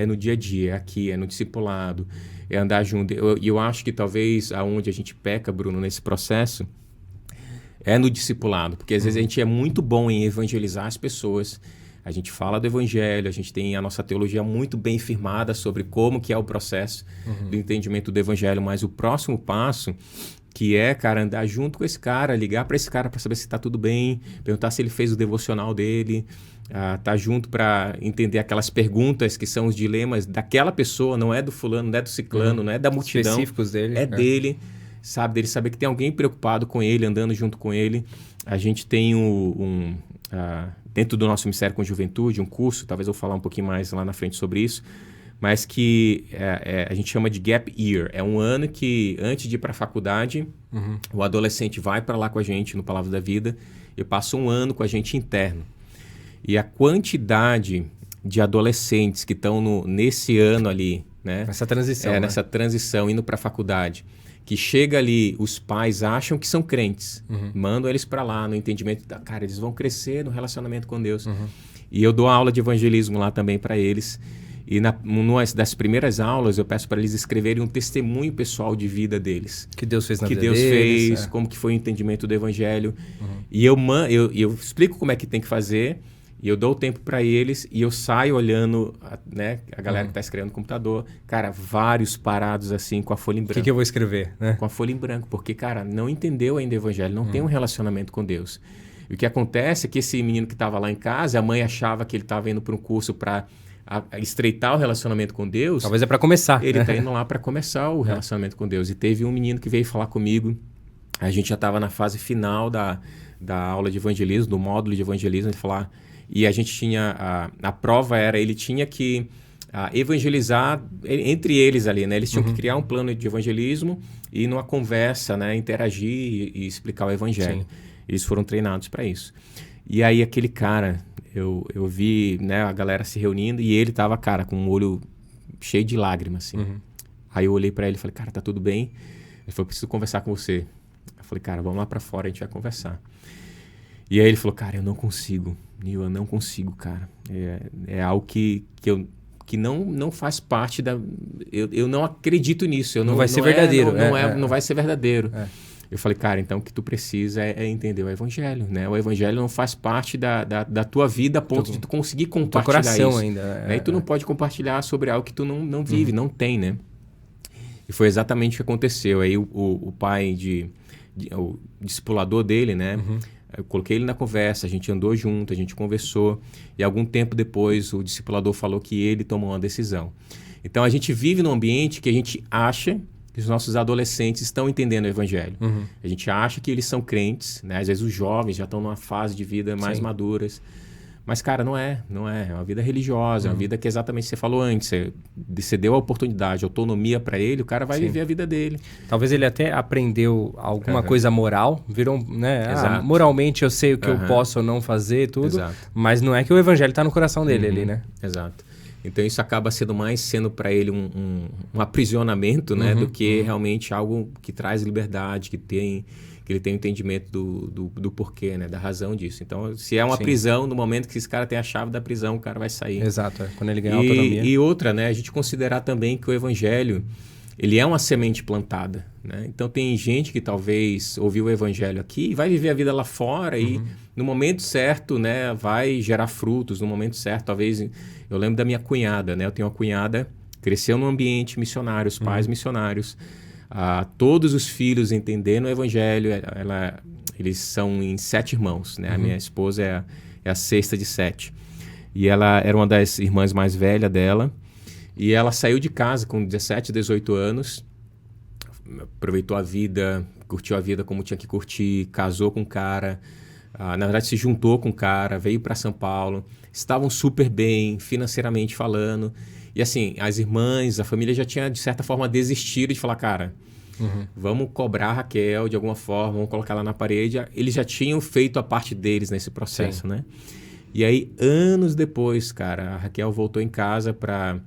no dia a dia, aqui, no discipulado, é andar junto. E eu acho que talvez aonde a gente peca, Bruno, nesse processo, é no discipulado, porque às vezes a gente é muito bom em evangelizar as pessoas, a gente fala do evangelho, a gente tem a nossa teologia muito bem firmada sobre como que é o processo do entendimento do evangelho, mas o próximo passo, que é, cara, andar junto com esse cara, ligar para esse cara para saber se está tudo bem, perguntar se ele fez o devocional dele, tá junto para entender aquelas perguntas que são os dilemas daquela pessoa, não é do fulano, não é do ciclano, não é da multidão. Específicos dele. É dele. Sabe, dele saber que tem alguém preocupado com ele, andando junto com ele. A gente tem dentro do nosso Ministério com Juventude, um curso, talvez eu vou falar um pouquinho mais lá na frente sobre isso, mas que a gente chama de Gap Year. É um ano que, antes de ir para a faculdade, o adolescente vai para lá com a gente, no Palavra da Vida, e passa um ano com a gente interno. E a quantidade de adolescentes que estão nesse ano ali, né? Nessa transição, né? Nessa transição, indo para a faculdade, que chega ali, os pais acham que são crentes, mandam eles para lá no entendimento, cara, eles vão crescer no relacionamento com Deus. E eu dou aula de evangelismo lá também para eles. E numa das primeiras aulas eu peço para eles escreverem um testemunho pessoal de vida deles. Que Deus fez na vida deles. Que Deus fez, é. como que foi o entendimento do evangelho. E eu explico como é que tem que fazer, e eu dou o tempo para eles, e eu saio olhando, né, a galera que está escrevendo no computador. Cara, vários parados assim, com a folha em branco. O que eu vou escrever, né? Com a folha em branco, porque, cara, não entendeu ainda o evangelho, não tem um relacionamento com Deus. E o que acontece é que esse menino que estava lá em casa, a mãe achava que ele estava indo para um curso para estreitar o relacionamento com Deus. Talvez é para começar. Ele está indo lá para começar o relacionamento com Deus. E teve um menino que veio falar comigo. A gente já estava na fase final da aula de evangelismo, do módulo de evangelismo. Ele falou, e a gente tinha... A prova era, ele tinha que evangelizar entre eles ali, né? Eles tinham que criar um plano de evangelismo e numa conversa, né, interagir e explicar o evangelho. Sim. Eles foram treinados para isso. E aí aquele cara... Eu vi, né, a galera se reunindo e ele tava, cara, com um olho cheio de lágrimas, assim. Aí eu olhei pra ele e falei, cara, tá tudo bem? Ele falou, preciso conversar com você. Eu falei, cara, vamos lá pra fora, a gente vai conversar. E aí ele falou, cara, eu não consigo, Nil, eu não consigo, cara. É algo que não faz parte da... Eu não acredito nisso. Não vai ser verdadeiro. Não vai ser verdadeiro. Eu falei, cara, então o que tu precisa é entender o evangelho, né? O evangelho não faz parte da tua vida a ponto de tu conseguir compartilhar coração isso. Ainda. Né? E tu não pode compartilhar sobre algo que tu não vive, não tem, né? E foi exatamente o que aconteceu. Aí o pai, o discipulador dele, né? Eu coloquei ele na conversa, a gente andou junto, a gente conversou. E algum tempo depois o discipulador falou que ele tomou uma decisão. Então a gente vive num ambiente que a gente acha... que os nossos adolescentes estão entendendo o evangelho. A gente acha que eles são crentes, né? Às vezes os jovens já estão numa fase de vida mais maduras. Mas, cara, não é. É uma vida religiosa, é uma vida que exatamente você falou antes. Você deu a oportunidade, a autonomia para ele, o cara vai viver a vida dele. Talvez ele até aprendeu alguma coisa moral, virou, né? Moralmente eu sei o que eu posso ou não fazer, tudo. Exato. Mas não é que o evangelho está no coração dele ali, né? Exato. Então isso acaba sendo para ele um aprisionamento, né, do que realmente algo que traz liberdade, que ele tem um entendimento do porquê, né, da razão disso. Então, se é uma prisão, no momento que esse cara tem a chave da prisão, o cara vai sair. Exato, quando ele ganhar autonomia. E outra, né, a gente considerar também que o evangelho, ele é uma semente plantada, né? Então tem gente que talvez ouviu o evangelho aqui e vai viver a vida lá fora e no momento certo, né, vai gerar frutos, no momento certo, talvez... Eu lembro da minha cunhada, né? Eu tenho uma cunhada, cresceu num ambiente missionário, os pais missionários, todos os filhos entendendo o evangelho, eles são em 7 irmãos, né? A minha esposa é a 6ª de 7. E ela era uma das irmãs mais velhas dela, e ela saiu de casa com 17, 18 anos, aproveitou a vida, curtiu a vida como tinha que curtir, casou com um cara, na verdade se juntou com um cara, veio para São Paulo, estavam super bem, financeiramente falando, e assim, as irmãs, a família já tinha de certa forma desistido de falar, cara, vamos cobrar a Raquel de alguma forma, vamos colocar ela na parede. Eles já tinham feito a parte deles nesse processo, né? E aí, anos depois, cara, a Raquel voltou em casa para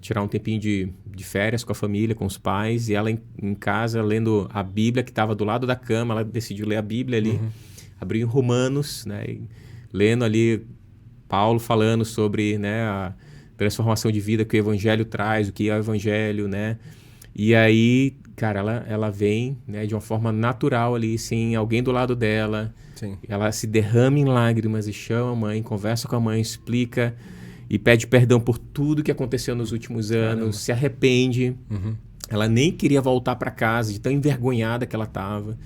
tirar um tempinho de férias com a família, com os pais, e ela em casa lendo a Bíblia que estava do lado da cama, ela decidiu ler a Bíblia ali, abriu em Romanos, né, e lendo ali Paulo falando sobre, né, a transformação de vida que o Evangelho traz, o que é o Evangelho, né, e aí, cara, ela vem, né, de uma forma natural ali, sem alguém do lado dela, ela se derrama em lágrimas e chama a mãe, conversa com a mãe, explica e pede perdão por tudo que aconteceu nos últimos anos, se arrepende. Ela nem queria voltar para casa, de tão envergonhada que ela estava.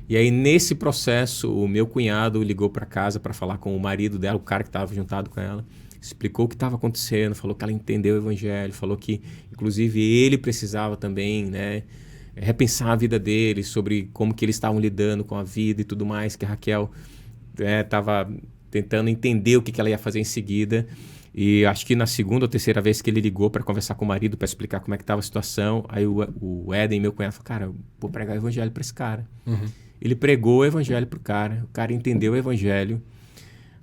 E aí, nesse processo, o meu cunhado ligou para casa para falar com o marido dela, o cara que estava juntado com ela, explicou o que estava acontecendo, falou que ela entendeu o evangelho, falou que, inclusive, ele precisava também, né, repensar a vida dele, sobre como que eles estavam lidando com a vida e tudo mais, que a Raquel estava tentando entender o que ela ia fazer em seguida. E acho que na 2ª ou 3ª vez que ele ligou para conversar com o marido, para explicar como é que estava a situação, aí o Éden, meu cunhado, falou, cara, eu vou pregar o evangelho para esse cara. Ele pregou o evangelho pro cara, o cara entendeu o evangelho.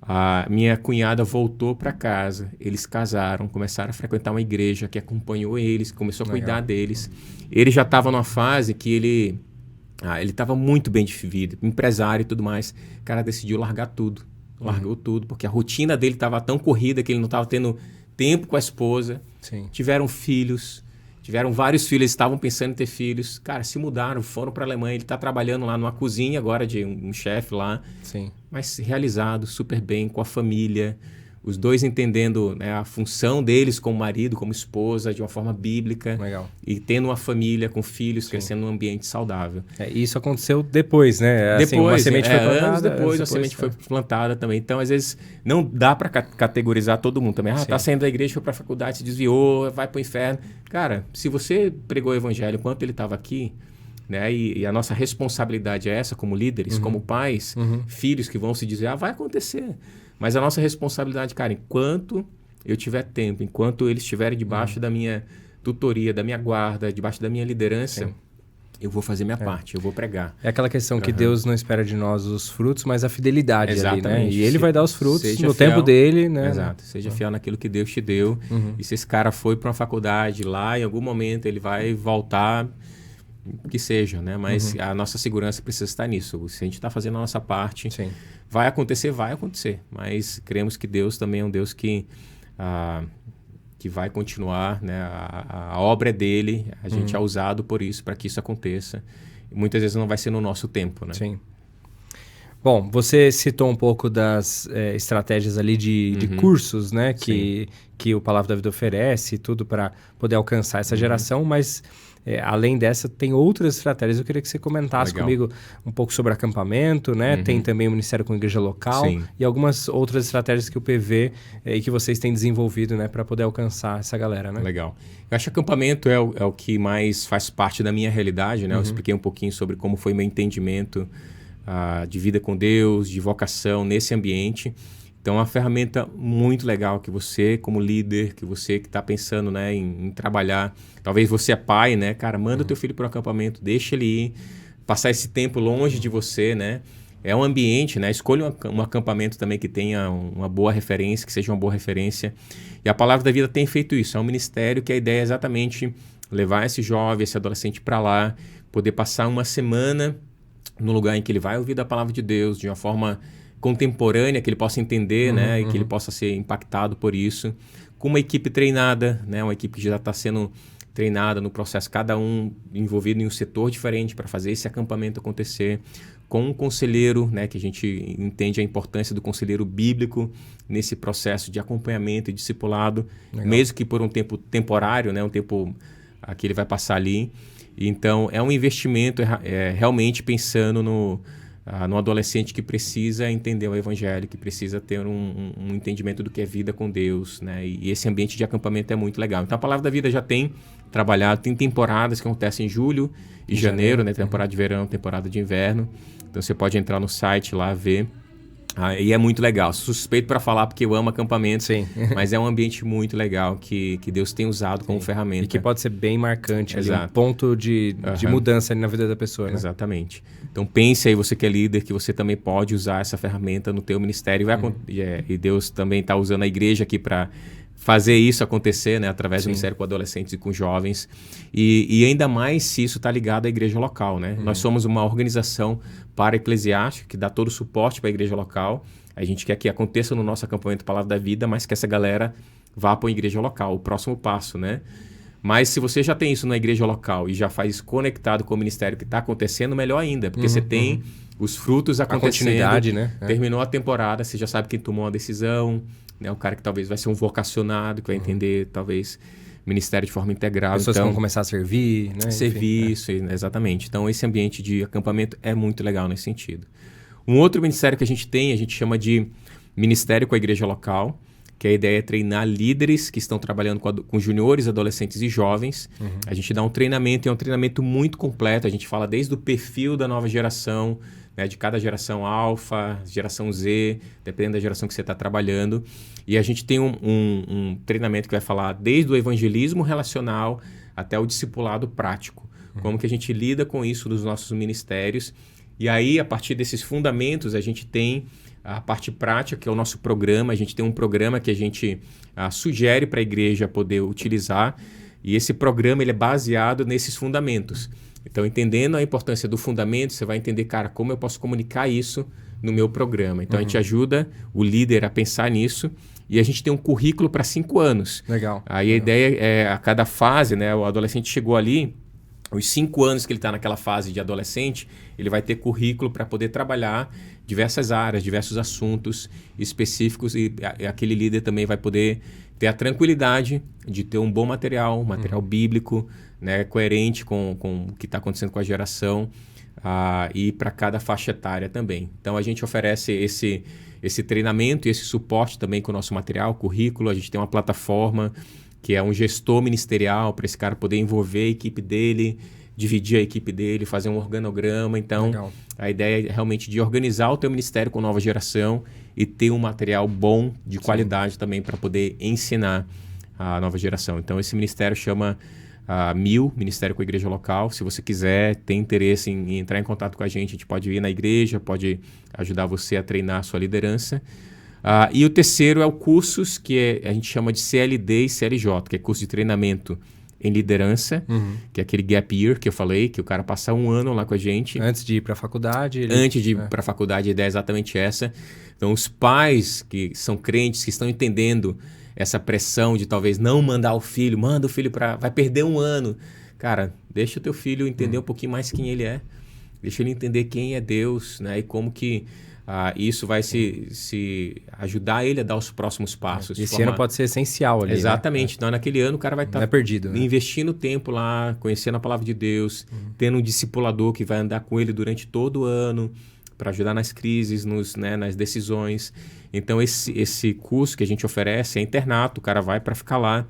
A minha cunhada voltou para casa, eles casaram, começaram a frequentar uma igreja que acompanhou eles, começou a cuidar deles. Ele já estava numa fase que ele estava muito bem de vida, empresário e tudo mais. O cara decidiu largar tudo, largou tudo, porque a rotina dele estava tão corrida que ele não estava tendo tempo com a esposa. Sim. Tiveram vários filhos, eles estavam pensando em ter filhos. Cara, se mudaram, foram para a Alemanha. Ele está trabalhando lá numa cozinha agora de um chefe lá. Sim. Mas realizado, super bem, com a família. Os dois entendendo, né, a função deles como marido, como esposa, de uma forma bíblica. Legal. E tendo uma família com filhos, crescendo num ambiente saudável. Isso aconteceu depois, né? Assim, uma semente foi plantada. Anos depois a semente foi plantada também. Então, às vezes, não dá para categorizar todo mundo também. Tá saindo da igreja, foi para a faculdade, se desviou, vai para o inferno. Cara, se você pregou o evangelho enquanto ele estava aqui, né, e a nossa responsabilidade é essa como líderes, como pais, filhos que vão se desviar, vai acontecer. Mas a nossa responsabilidade, cara, enquanto eu tiver tempo, enquanto eles estiverem debaixo da minha tutoria, da minha guarda, debaixo da minha liderança, eu vou fazer minha parte, eu vou pregar. É aquela questão que Deus não espera de nós os frutos, mas a fidelidade. Exatamente. Ali, né? E Ele vai dar os frutos no fiel, tempo dele, né? Exato. Seja fiel naquilo que Deus te deu. E se esse cara foi para uma faculdade lá, em algum momento ele vai voltar, que seja, né? Mas a nossa segurança precisa estar nisso. Se a gente está fazendo a nossa parte, vai acontecer. Mas cremos que Deus também é um Deus que vai continuar, né? A obra é dele, a gente é usado por isso, para que isso aconteça. Muitas vezes não vai ser no nosso tempo, né? Sim. Bom, você citou um pouco das estratégias ali de cursos, né? Que o Palavra da Vida oferece, tudo para poder alcançar essa geração, mas além dessa, tem outras estratégias. Eu queria que você comentasse comigo um pouco sobre acampamento, né? Tem também o Ministério com Igreja Local e algumas outras estratégias que o PV e que vocês têm desenvolvido, né? Para poder alcançar essa galera, né? Legal. Eu acho que acampamento é o que mais faz parte da minha realidade, né? Eu expliquei um pouquinho sobre como foi meu entendimento de vida com Deus, de vocação nesse ambiente. Então, é uma ferramenta muito legal que você, como líder, que você que está pensando, né, em trabalhar, talvez você é pai, né, cara, manda o teu filho para o acampamento, deixa ele ir, passar esse tempo longe de você, né, é um ambiente, né, escolha um acampamento também que tenha uma boa referência, que seja uma boa referência, e a Palavra da Vida tem feito isso, é um ministério que a ideia é exatamente levar esse jovem, esse adolescente para lá, poder passar uma semana no lugar em que ele vai ouvir da Palavra de Deus, de uma forma contemporânea, que ele possa entender, né, e que ele possa ser impactado por isso, com uma equipe treinada, né, uma equipe que já está sendo treinada no processo, cada um envolvido em um setor diferente para fazer esse acampamento acontecer, com um conselheiro, né, que a gente entende a importância do conselheiro bíblico nesse processo de acompanhamento e discipulado, mesmo que por um tempo temporário, né, um tempo que ele vai passar ali. Então, é um investimento realmente pensando no adolescente que precisa entender o evangelho, que precisa ter um entendimento do que é vida com Deus, né? E esse ambiente de acampamento é muito legal. Então, a Palavra da Vida já tem trabalhado, tem temporadas que acontecem em julho e janeiro, né? Temporada de verão, temporada de inverno. Então, você pode entrar no site lá, ver. E é muito legal. Suspeito para falar porque eu amo acampamento, mas é um ambiente muito legal que Deus tem usado como ferramenta. E que pode ser bem marcante, ali, um ponto de mudança ali na vida da pessoa. Né? Exatamente. Então pense aí, você que é líder, que você também pode usar essa ferramenta no teu ministério. E Deus também está usando a igreja aqui para fazer isso acontecer, né, através do ministério com adolescentes e com jovens. E ainda mais se isso está ligado à igreja local. Né? Nós somos uma organização para-eclesiástica que dá todo o suporte para a igreja local. A gente quer que aconteça no nosso acampamento Palavra da Vida, mas que essa galera vá para a igreja local, o próximo passo, né? Mas se você já tem isso na igreja local e já faz isso conectado com o ministério que está acontecendo, melhor ainda, porque você tem os frutos acontecendo. A continuidade, né? Terminou a temporada, você já sabe quem tomou uma decisão, né? O cara que talvez vai ser um vocacionado, que vai entender, talvez, ministério de forma integral. Pessoas que vão começar a servir, né? Servir, isso, exatamente. Então, esse ambiente de acampamento é muito legal nesse sentido. Um outro ministério que a gente chama de Ministério com a Igreja Local, que a ideia é treinar líderes que estão trabalhando com juniores, adolescentes e jovens. A gente dá um treinamento, e é um treinamento muito completo. A gente fala desde o perfil da nova geração, né, de cada geração alfa, geração Z, dependendo da geração que você está trabalhando. E a gente tem um treinamento que vai falar desde o evangelismo relacional até o discipulado prático. Como que a gente lida com isso nos nossos ministérios. E aí, a partir desses fundamentos, a gente tem a parte prática, que é o nosso programa. A gente tem um programa que a gente sugere para a igreja poder utilizar, e esse programa ele é baseado nesses fundamentos. Então, entendendo a importância do fundamento, você vai entender, cara, como eu posso comunicar isso no meu programa. Então, a gente ajuda o líder a pensar nisso, e a gente tem um currículo para 5 anos. Legal. Aí a ideia é, a cada fase, né, o adolescente chegou ali, os 5 anos que ele está naquela fase de adolescente, ele vai ter currículo para poder trabalhar diversas áreas, diversos assuntos específicos, e aquele líder também vai poder ter a tranquilidade de ter um bom material bíblico, né, coerente com o que está acontecendo com a geração, e para cada faixa etária também. Então, a gente oferece esse treinamento e esse suporte também com o nosso material, currículo. A gente tem uma plataforma que é um gestor ministerial para esse cara poder envolver a equipe dele, dividir a equipe dele, fazer um organograma. Então, legal. A ideia é realmente de organizar o teu ministério com a nova geração e ter um material bom, de qualidade também, para poder ensinar a nova geração. Então, esse ministério chama Ministério com a Igreja Local. Se você quiser, tem interesse em entrar em contato com a gente pode ir na igreja, pode ajudar você a treinar a sua liderança. E o terceiro é o cursos, que a gente chama de CLD e CLJ, que é curso de treinamento em liderança, que é aquele gap year que eu falei, que o cara passa 1 ano lá com a gente. Antes de ir para a faculdade. Antes de ir para a faculdade, a ideia é exatamente essa. Então, os pais que são crentes, que estão entendendo essa pressão de talvez não mandar o filho, manda o filho vai perder 1 ano. Cara, deixa o teu filho entender um pouquinho mais quem ele é. Deixa ele entender quem é Deus, né? E como que isso vai se ajudar ele a dar os próximos passos. Esse ano pode ser essencial ali. Exatamente. Né? Então, naquele ano, o cara vai estar perdido, né? Investindo tempo lá, conhecendo a palavra de Deus, tendo um discipulador que vai andar com ele durante todo o ano para ajudar nas crises, nas decisões. Então, esse curso que a gente oferece é internato, o cara vai para ficar lá.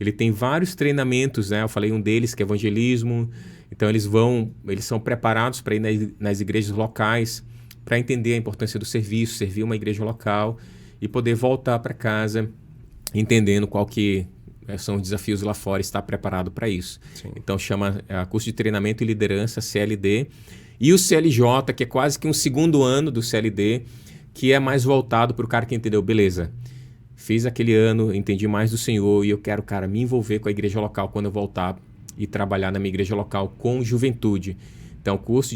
Ele tem vários treinamentos, né? Eu falei um deles que é evangelismo. Então, eles são preparados para ir nas igrejas locais, para entender a importância do serviço, servir uma igreja local e poder voltar para casa entendendo qual que são os desafios lá fora e estar preparado para isso. Sim. Então, chama curso de treinamento e liderança, CLD. E o CLJ, que é quase que um segundo ano do CLD, que é mais voltado para o cara que entendeu, beleza, fiz aquele ano, entendi mais do Senhor e eu quero, cara, me envolver com a igreja local quando eu voltar e trabalhar na minha igreja local com juventude. Então, curso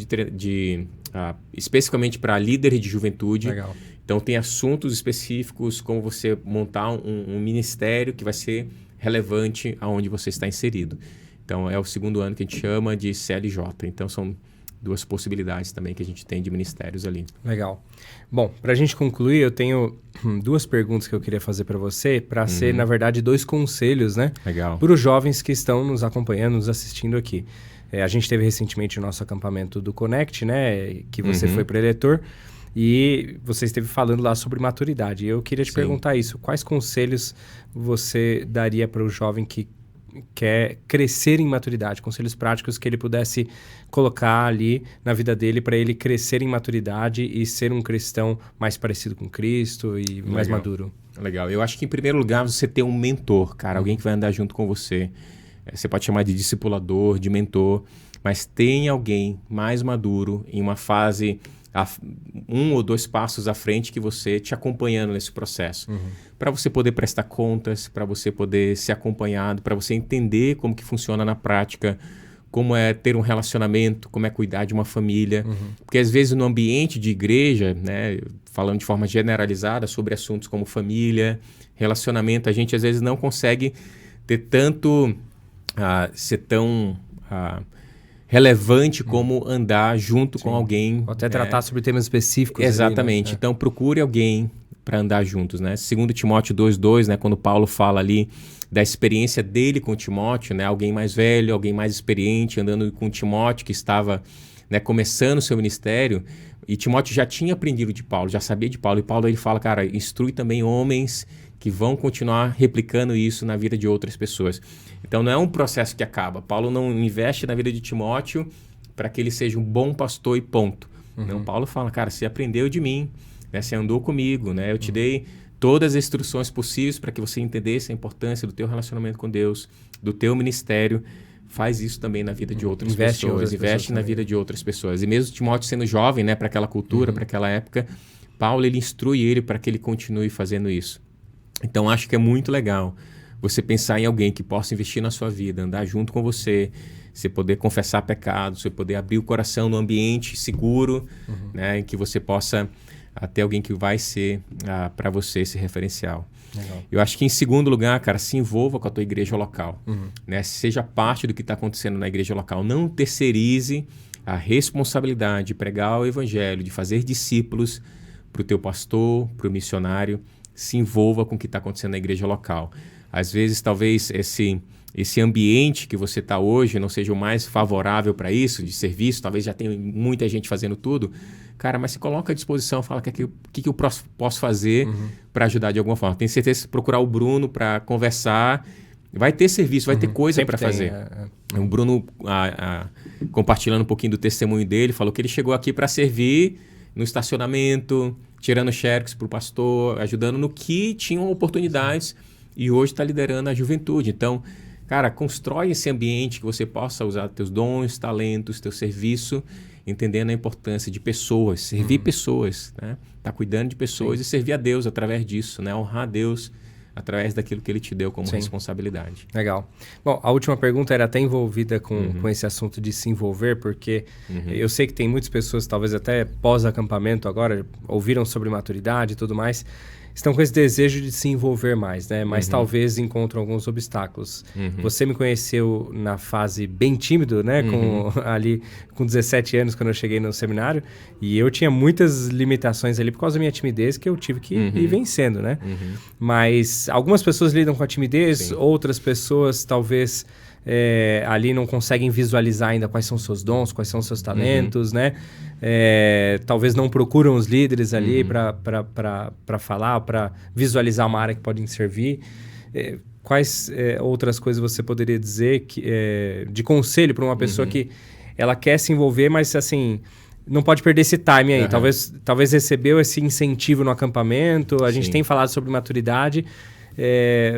especificamente para líderes de juventude. Legal. Então, tem assuntos específicos, como você montar um ministério que vai ser relevante aonde você está inserido. Então, é o segundo ano que a gente chama de CLJ. Então, são 2 possibilidades também que a gente tem de ministérios ali. Legal. Bom, para a gente concluir, eu tenho 2 perguntas que eu queria fazer para você, para ser, na verdade, 2 conselhos, né? Legal. Para os jovens que estão nos acompanhando, nos assistindo aqui. A gente teve recentemente o nosso acampamento do Connect, né? Que você foi preletor. E você esteve falando lá sobre maturidade. Eu queria te perguntar isso. Quais conselhos você daria para o jovem que quer crescer em maturidade? Conselhos práticos que ele pudesse colocar ali na vida dele para ele crescer em maturidade e ser um cristão mais parecido com Cristo e mais maduro. Legal. Eu acho que, em primeiro lugar, você ter um mentor, cara. Alguém que vai andar junto com você. Você pode chamar de discipulador, de mentor, mas tem alguém mais maduro em uma fase 1 ou 2 passos à frente que você te acompanhando nesse processo. Para você poder prestar contas, para você poder ser acompanhado, para você entender como que funciona na prática, como é ter um relacionamento, como é cuidar de uma família. Porque às vezes no ambiente de igreja, né, falando de forma generalizada sobre assuntos como família, relacionamento, a gente às vezes não consegue ter tanto... ser tão relevante como andar junto com alguém. Ou até tratar sobre temas específicos. Exatamente. Ali, né? Então, procure alguém para andar juntos, né? 2 Timóteo 2:2, né? Quando Paulo fala ali da experiência dele com Timóteo, né? Alguém mais velho, alguém mais experiente, andando com Timóteo, que estava, né, começando o seu ministério. E Timóteo já tinha aprendido de Paulo, já sabia de Paulo. E Paulo, ele fala, cara, instrui também homens que vão continuar replicando isso na vida de outras pessoas. Então, não é um processo que acaba. Paulo não investe na vida de Timóteo para que ele seja um bom pastor e ponto. Não, Paulo fala, cara, você aprendeu de mim, né? Você andou comigo, né? Eu te dei todas as instruções possíveis para que você entendesse a importância do teu relacionamento com Deus, do teu ministério. Faz isso também na vida de outras pessoas. Investe na vida de outras pessoas. E mesmo Timóteo sendo jovem, né, para aquela cultura, para aquela época, Paulo, ele instrui ele para que ele continue fazendo isso. Então, acho que é muito legal você pensar em alguém que possa investir na sua vida, andar junto com você poder confessar pecados, você poder abrir o coração no ambiente seguro, né, em que você possa ter alguém que vai ser para você esse referencial. Legal. Eu acho que, em segundo lugar, cara, se envolva com a tua igreja local. Né? Seja parte do que está acontecendo na igreja local. Não terceirize a responsabilidade de pregar o evangelho, de fazer discípulos para o teu pastor, para o missionário. Se envolva com o que está acontecendo na igreja local. Às vezes, talvez esse ambiente que você está hoje não seja o mais favorável para isso, de serviço, talvez já tenha muita gente fazendo tudo. Cara, mas se coloca à disposição, fala o que eu posso fazer para ajudar de alguma forma. Tenho certeza que se procurar o Bruno para conversar, vai ter serviço, vai ter coisa para fazer. O Bruno, compartilhando um pouquinho do testemunho dele, falou que ele chegou aqui para servir no estacionamento, tirando xerox para o pastor, ajudando no que tinham oportunidades, e hoje está liderando a juventude. Então, cara, constrói esse ambiente que você possa usar teus dons, talentos, teu serviço, entendendo a importância de pessoas, servir pessoas, né? Tá cuidando de pessoas e servir a Deus através disso, né? Honrar a Deus através daquilo que Ele te deu como responsabilidade. Legal. Bom, a última pergunta era até envolvida com esse assunto de se envolver, porque eu sei que tem muitas pessoas, talvez até pós-acampamento agora, ouviram sobre maturidade e tudo mais, estão com esse desejo de se envolver mais, né? Mas talvez encontram alguns obstáculos. Você me conheceu na fase bem tímido, né? Ali com 17 anos, quando eu cheguei no seminário. E eu tinha muitas limitações ali por causa da minha timidez que eu tive que ir vencendo, né? Mas algumas pessoas lidam com a timidez, outras pessoas talvez... ali não conseguem visualizar ainda quais são os seus dons, quais são os seus talentos, né? Talvez não procuram os líderes ali para falar, para visualizar uma área que podem servir. Quais outras coisas você poderia dizer de conselho para uma pessoa que ela quer se envolver, mas assim... não pode perder esse time aí. Talvez recebeu esse incentivo no acampamento, a gente tem falado sobre maturidade...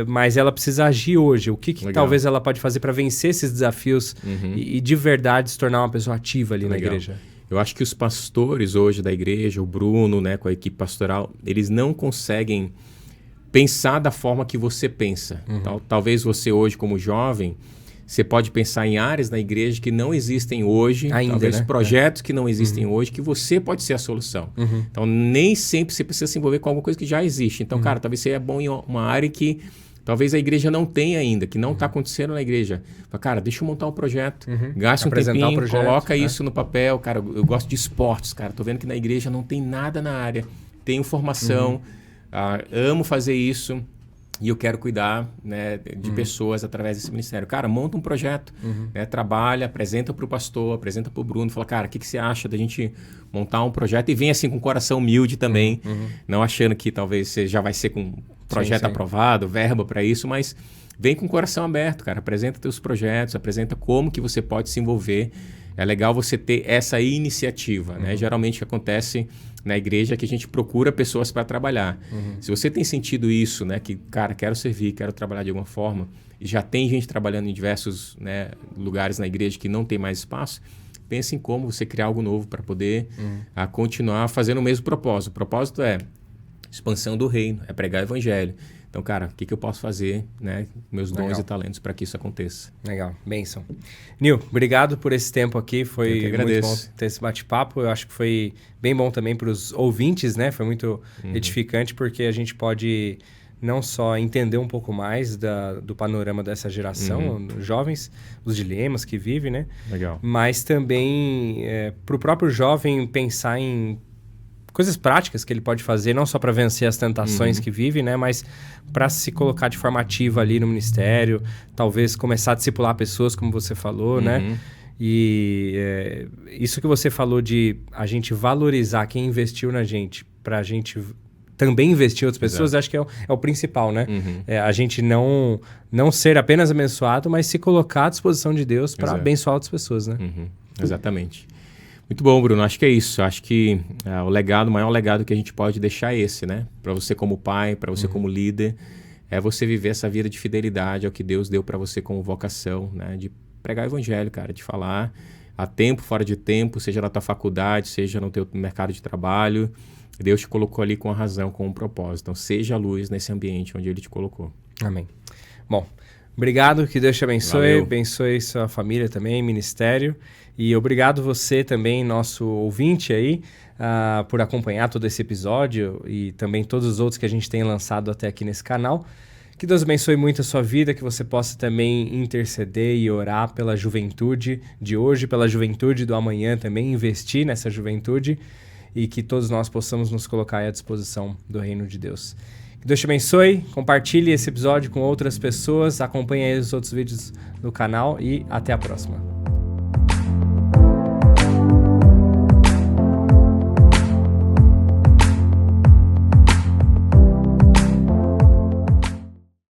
mas ela precisa agir hoje. O que talvez ela pode fazer para vencer esses desafios e de verdade se tornar uma pessoa ativa ali na igreja? Eu acho que os pastores hoje da igreja, o Bruno, né, com a equipe pastoral, eles não conseguem pensar da forma que você pensa. Talvez você hoje, como jovem, você pode pensar em áreas na igreja que não existem hoje, ainda, talvez né? projetos que não existem hoje, que você pode ser a solução. Então, nem sempre você precisa se envolver com alguma coisa que já existe. Então, cara, talvez você é bom em uma área que talvez a igreja não tenha ainda, que não está acontecendo na igreja. Fala, cara, deixa eu montar um projeto, gaste um tempinho, coloca isso no papel. Cara, eu gosto de esportes, cara. Tô vendo que na igreja não tem nada na área. Tenho formação, amo fazer isso. E eu quero cuidar, né, de pessoas através desse ministério. Cara, monta um projeto, né, trabalha, apresenta para o pastor, apresenta para o Bruno, fala, cara, o que você acha da gente montar um projeto? E vem assim com o coração humilde também, não achando que talvez você já vai ser com projeto aprovado, verba para isso, mas vem com o coração aberto, cara. Apresenta teus projetos, apresenta como que você pode se envolver. É legal você ter essa iniciativa, né? Geralmente o que acontece na igreja é que a gente procura pessoas para trabalhar. Se você tem sentido isso, né? Que, cara, quero servir, quero trabalhar de alguma forma, e já tem gente trabalhando em diversos, né, lugares na igreja que não tem mais espaço, pense em como você criar algo novo para poder continuar fazendo o mesmo propósito. O propósito é expansão do reino, é pregar o evangelho. Então, cara, o que eu posso fazer, né, meus dons e talentos para que isso aconteça? Legal, bênção. Nil, obrigado por esse tempo aqui, foi muito bom ter esse bate-papo. Eu acho que foi bem bom também para os ouvintes, né? Foi muito edificante, porque a gente pode não só entender um pouco mais do panorama dessa geração, jovens, os dilemas que vive, né? Legal. Mas também para o próprio jovem pensar em coisas práticas que ele pode fazer, não só para vencer as tentações que vive, né? Mas para se colocar de forma ativa ali no ministério, talvez começar a discipular pessoas, como você falou, né? E isso que você falou de a gente valorizar quem investiu na gente, para a gente também investir em outras pessoas, acho que é o principal, né? A gente não ser apenas abençoado, mas se colocar à disposição de Deus para abençoar outras pessoas, né? Exatamente. Muito bom, Bruno. Acho que é isso. Acho que o maior legado que a gente pode deixar é esse, né? Para você como pai, para você como líder, é você viver essa vida de fidelidade ao que Deus deu para você como vocação, né? De pregar o evangelho, cara, de falar a tempo, fora de tempo, seja na tua faculdade, seja no teu mercado de trabalho, Deus te colocou ali com a razão, com um propósito. Então, seja a luz nesse ambiente onde Ele te colocou. Amém. Bom, obrigado, que Deus te abençoe, Valeu. abençoe sua família também, ministério. E obrigado você também, nosso ouvinte aí, por acompanhar todo esse episódio e também todos os outros que a gente tem lançado até aqui nesse canal. Que Deus abençoe muito a sua vida, que você possa também interceder e orar pela juventude de hoje, pela juventude do amanhã também, investir nessa juventude e que todos nós possamos nos colocar à disposição do reino de Deus. Que Deus te abençoe, compartilhe esse episódio com outras pessoas, acompanhe aí os outros vídeos do canal e até a próxima.